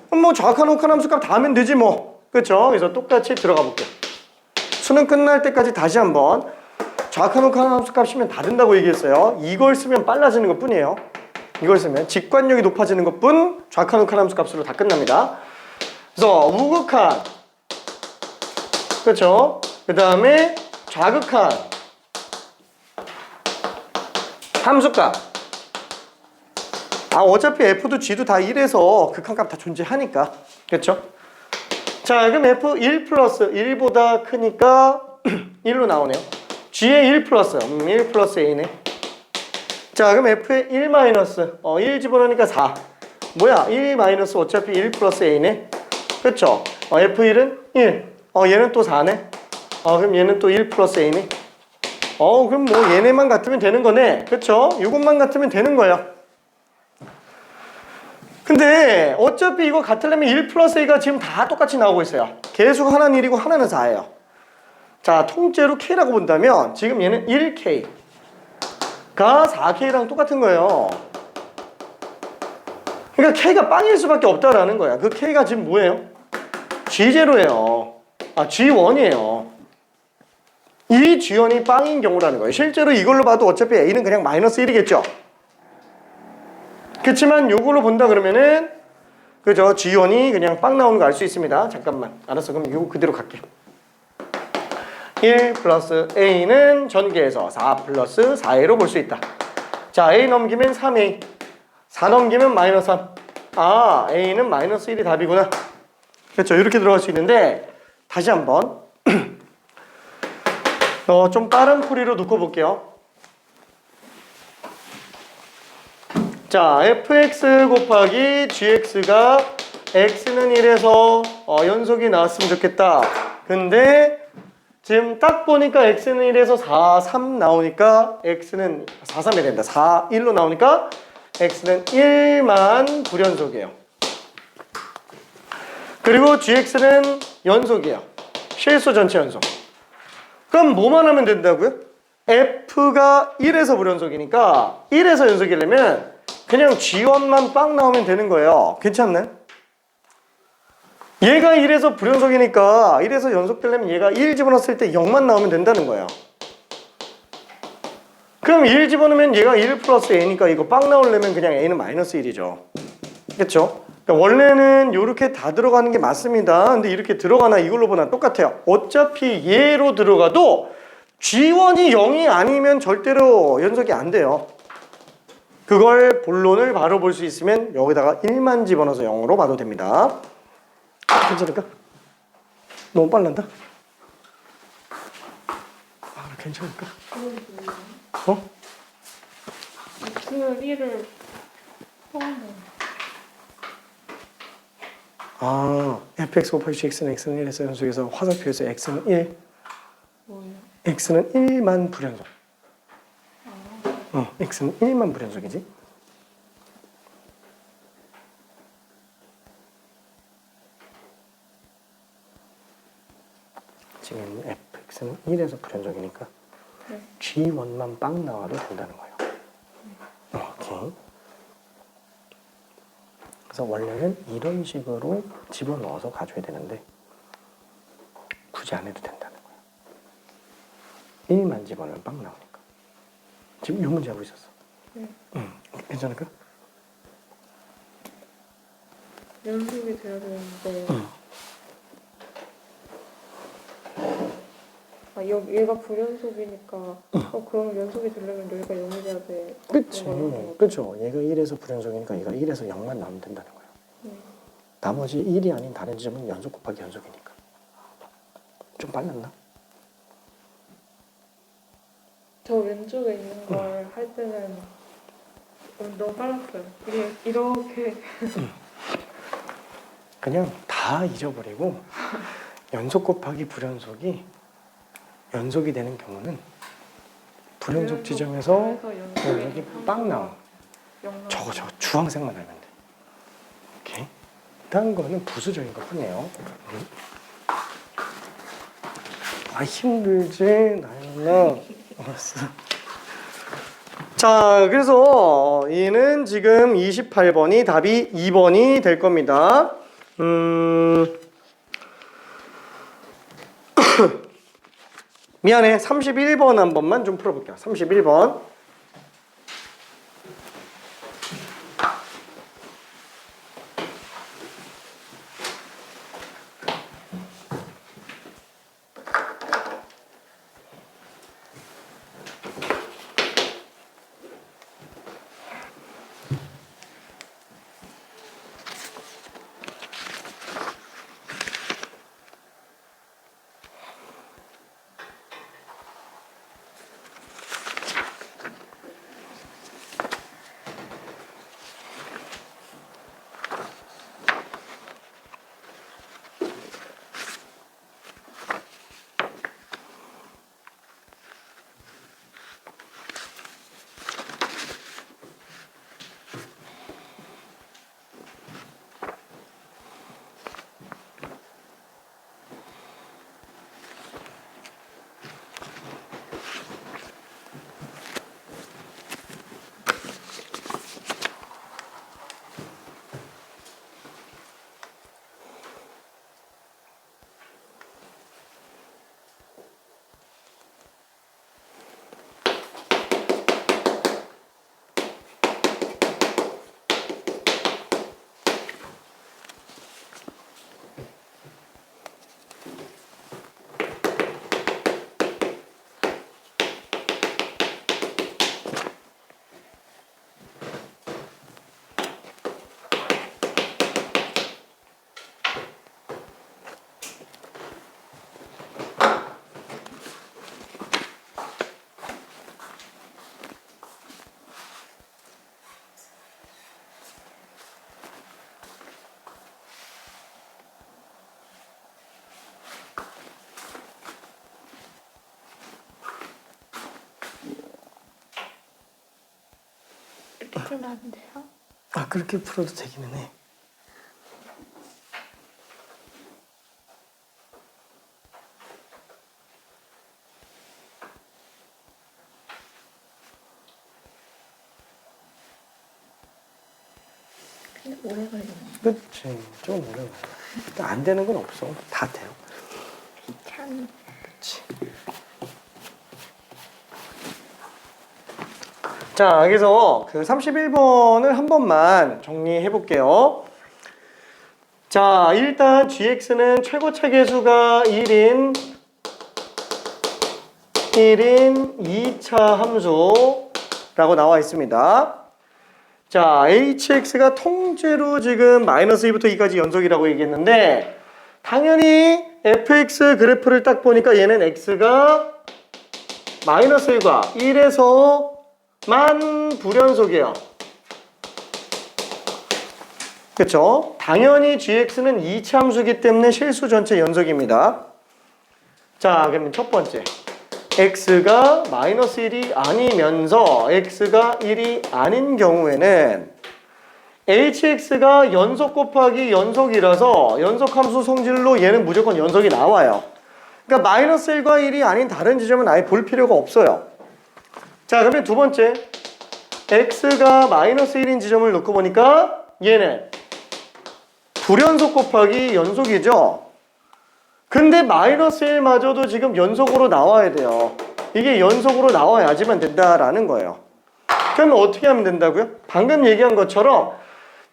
그럼 뭐 정확한 옥한 함수값 다 하면 되지 뭐. 그쵸? 그래서 똑같이 들어가 볼게요. 수능 끝날 때까지 다시 한번 정확한 옥한 함수값이면 다 된다고 얘기했어요. 이걸 쓰면 빨라지는 것 뿐이에요. 이걸 쓰면 직관력이 높아지는 것 뿐 정확한 옥한 함수값으로 다 끝납니다. 그래서 우극한, 그쵸? 그 다음에 좌극한 함수값. 어차피 f도 g도 다 1에서 극한값 다 존재하니까. 그쵸? 자, 그럼 f1 플러스 1보다 크니까 1로 나오네요. g의 1 플러스, 1 플러스 a네. 자, 그럼 f의 1 마이너스, 1 집어넣으니까 4. 뭐야? 1 마이너스 어차피 1 플러스 a네. 그쵸? f1은 1. 얘는 또 4네. 그럼 얘는 또 1 플러스 a네. 그럼 뭐 얘네만 같으면 되는 거네. 그쵸? 이것만 같으면 되는 거야. 근데 어차피 이거 같으려면 1 플러스 a가 지금 다 똑같이 나오고 있어요. 계수가 하나는 1이고 하나는 4예요. 자, 통째로 k라고 본다면 지금 얘는 1k가 4k랑 똑같은 거예요. 그러니까 k가 빵일 수밖에 없다라는 거야. 그 k가 지금 뭐예요? G0예요. G1이에요. 이 G1이 빵인 경우라는 거예요. 실제로 이걸로 봐도 어차피 A는 그냥 마이너스 1이겠죠. 그렇지만 이걸로 본다 그러면은 그죠? G1이 그냥 빵 나오는 거 알 수 있습니다. 잠깐만. 알았어. 그럼 이거 그대로 갈게. 1 플러스 A는 전개해서 4 플러스 4A로 볼 수 있다. 자, A 넘기면 3A. 4 넘기면 마이너스 3. A는 마이너스 1이 답이구나. 그렇죠. 이렇게 들어갈 수 있는데 다시 한번 좀 빠른 풀이로 놓고 볼게요. 자, fx 곱하기 gx가 x는 1에서 연속이 나왔으면 좋겠다. 근데 지금 딱 보니까 x는 1에서 4, 3 나오니까 x는 4, 3이 된다. 4, 1로 나오니까 x는 1만 불연속이에요. 그리고 gx는 연속이에요. 실수 전체 연속. 그럼 뭐만 하면 된다고요? f가 1에서 불연속이니까 1에서 연속이려면 그냥 g1만 빵 나오면 되는 거예요. 괜찮나요? 얘가 1에서 불연속이니까 1에서 연속되려면 얘가 1 집어넣었을 때 0만 나오면 된다는 거예요. 그럼 1 집어넣으면 얘가 1 플러스 a니까 이거 빵 나오려면 그냥 a는 마이너스 1이죠. 그렇죠? 그러니까 원래는 이렇게 다 들어가는 게 맞습니다. 근데 이렇게 들어가나 이걸로 보나 똑같아요. 어차피 얘로 들어가도 G1이 0이 아니면 절대로 연속이 안 돼요. 그걸 본론을 바로 볼 수 있으면 여기다가 1만 집어넣어서 0으로 봐도 됩니다. 괜찮을까? 너무 빨랐다? 괜찮을까? 그 1을 포함해. fx 곱하기 gx는 x는 1에서 연속해서 화살표에서 x는 1. 뭐예요? x는 1만 불연속. x는 1만 불연속이지. 지금 fx는 1에서 불연속이니까 네. g1만 빵 나와도 된다는 거예요. 오케이. 그래서 원래는 이런 식으로 집어넣어서 가져야 되는데 굳이 안 해도 된다는 거예요. 1만 집어넣으면 빵 나오니까. 지금 이 문제 하고 있었어. 네. 괜찮을까? 연속이 돼야 되는데 얘가 불연속이니까 그럼 연속이 되려면 여기가 0이 돼야 돼. 그치. 그런 거는 그쵸. 얘가 1에서 불연속이니까 얘가 1에서 0만 나오면 된다는 거예요. 나머지 1이 아닌 다른 지점은 연속 곱하기 연속이니까. 좀 빨랐나? 저 왼쪽에 있는 걸 할 때는 너무 빨랐어요. 이게 이렇게 그냥 다 잊어버리고 연속 곱하기 불연속이 연속이 되는 경우는 불연속 지점에서 연속이 빵 나와. 저거 주황색만 알면 돼. 오케이. 다른 거는 부수적인 것 뿐이에요. 아 힘들지 나연아. 알았어. 자 그래서 얘는 지금 28번이 답이 2번이 될 겁니다. 미안해. 31번 한 번만 좀 풀어볼게요. 31번. 이렇게 풀면 안 돼요? 아 그렇게 풀어도 되기는 해. 근데 오래 걸리네. 그치. 좀 오래 걸려. 근데 안 되는 건 없어. 다 돼요. 귀찮네. 그치. 자, 그래서 그 31번을 한 번만 정리해 볼게요. 자, 일단 gx는 최고차 계수가 1인 2차 함수라고 나와 있습니다. 자, hx가 통째로 지금 마이너스 2부터 2까지 연속이라고 얘기했는데 당연히 fx 그래프를 딱 보니까 얘는 x가 마이너스 1과 1에서만 불연속이에요. 그렇죠? 당연히 gx는 2차 함수이기 때문에 실수 전체 연속입니다. 자, 그러면 첫 번째 x가 마이너스 1이 아니면서 x가 1이 아닌 경우에는 hx가 연속 곱하기 연속이라서 연속함수 성질로 얘는 무조건 연속이 나와요. 그러니까 마이너스 1과 1이 아닌 다른 지점은 아예 볼 필요가 없어요. 자, 그러면 두 번째 x가 마이너스 1인 지점을 놓고 보니까 얘는 불연속 곱하기 연속이죠. 근데 마이너스 1마저도 지금 연속으로 나와야 돼요. 이게 연속으로 나와야지만 된다라는 거예요. 그러면 어떻게 하면 된다고요? 방금 얘기한 것처럼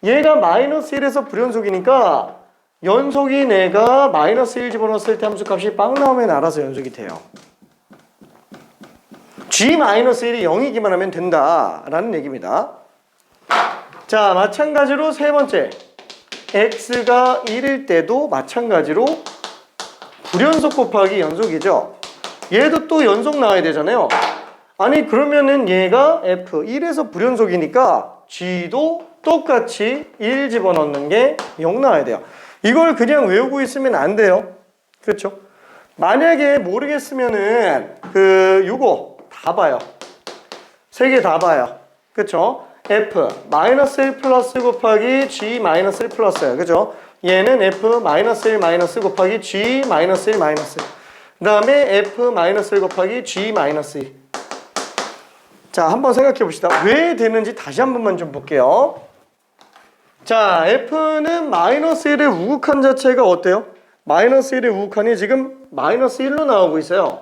얘가 마이너스 1에서 불연속이니까 연속인 애가 마이너스 1 집어넣었을 때 함수값이 빵 나오면 알아서 연속이 돼요. G-1이 0이기만 하면 된다라는 얘기입니다. 자, 마찬가지로 세 번째. x가 1일 때도 마찬가지로 불연속 곱하기 연속이죠. 얘도 또 연속 나와야 되잖아요. 아니 그러면은 얘가 f1에서 불연속이니까 g도 똑같이 1 집어넣는 게 0 나와야 돼요. 이걸 그냥 외우고 있으면 안 돼요. 그렇죠? 만약에 모르겠으면은 요거 다 봐요. 세 개 다 봐요. 그렇죠? f-1 플러스 곱하기 g-1 플러스예요. 그죠? 얘는 f-1 곱하기 g-1 마이너스. 그 다음에 f-1 곱하기 g-2. 자, 한번 생각해 봅시다. 왜 되는지 다시 한 번만 좀 볼게요. 자, f는 -1의 우극한 자체가 어때요? -1의 우극한이 지금 -1로 나오고 있어요.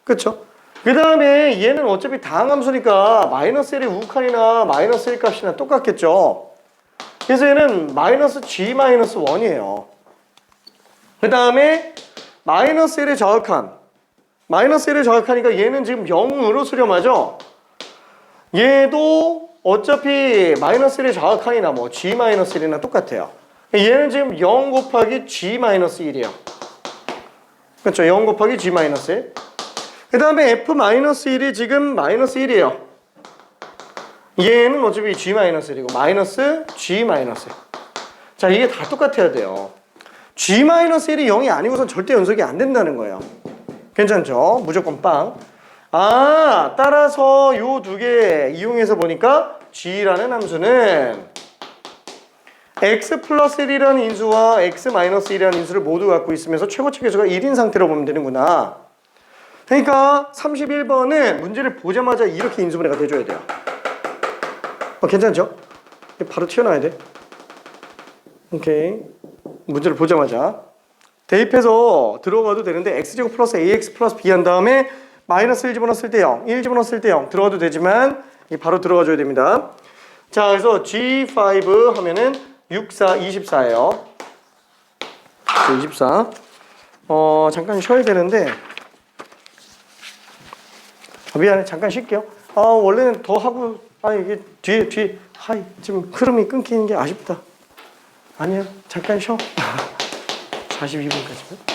그쵸? 그 다음에 얘는 어차피 다항함수니까 -1의 우극한이나 -1 값이나 똑같겠죠. 그래서 얘는 -g-1이에요. 그 다음에 -1의 저항한. -1의 저항하니까 얘는 지금 0으로 수렴하죠. 얘도 어차피 -1의 저항한이나 뭐 g-1이나 똑같아요. 얘는 지금 0 곱하기 g-1이에요. 그렇죠? 0 곱하기 g-1. 그 다음에 f-1이 지금 -1이에요. 얘는 어차피 g-1이고 마이너스 g-. 자, 이게 다 똑같아야 돼요. g-1이 0이 아니고선 절대 연속이 안 된다는 거예요. 괜찮죠? 무조건 빵. 아, 따라서 요 두 개 이용해서 보니까 g라는 함수는 x 플러스 1이라는 인수와 x 마이너스 1이라는 인수를 모두 갖고 있으면서 최고치 계수가 1인 상태로 보면 되는구나. 그러니까 31번은 문제를 보자마자 이렇게 인수분해가 돼줘야 돼요. 괜찮죠? 바로 튀어나와야 돼. 오케이. 문제를 보자마자 대입해서 들어가도 되는데 x제곱 플러스 ax 플러스 b 한 다음에 마이너스 1 집어넣었을 때 0, 1 집어넣었을 때 0 들어가도 되지만 바로 들어가줘야 됩니다. 자, 그래서 G5 하면은 6, 4, 24예요. 24. 잠깐 쉬어야 되는데 미안해, 잠깐 쉴게요. 원래는 더 하고 이게 뒤에 지금 흐름이 끊기는 게 아쉽다. 아니야, 잠깐 쉬어. 42분까지만.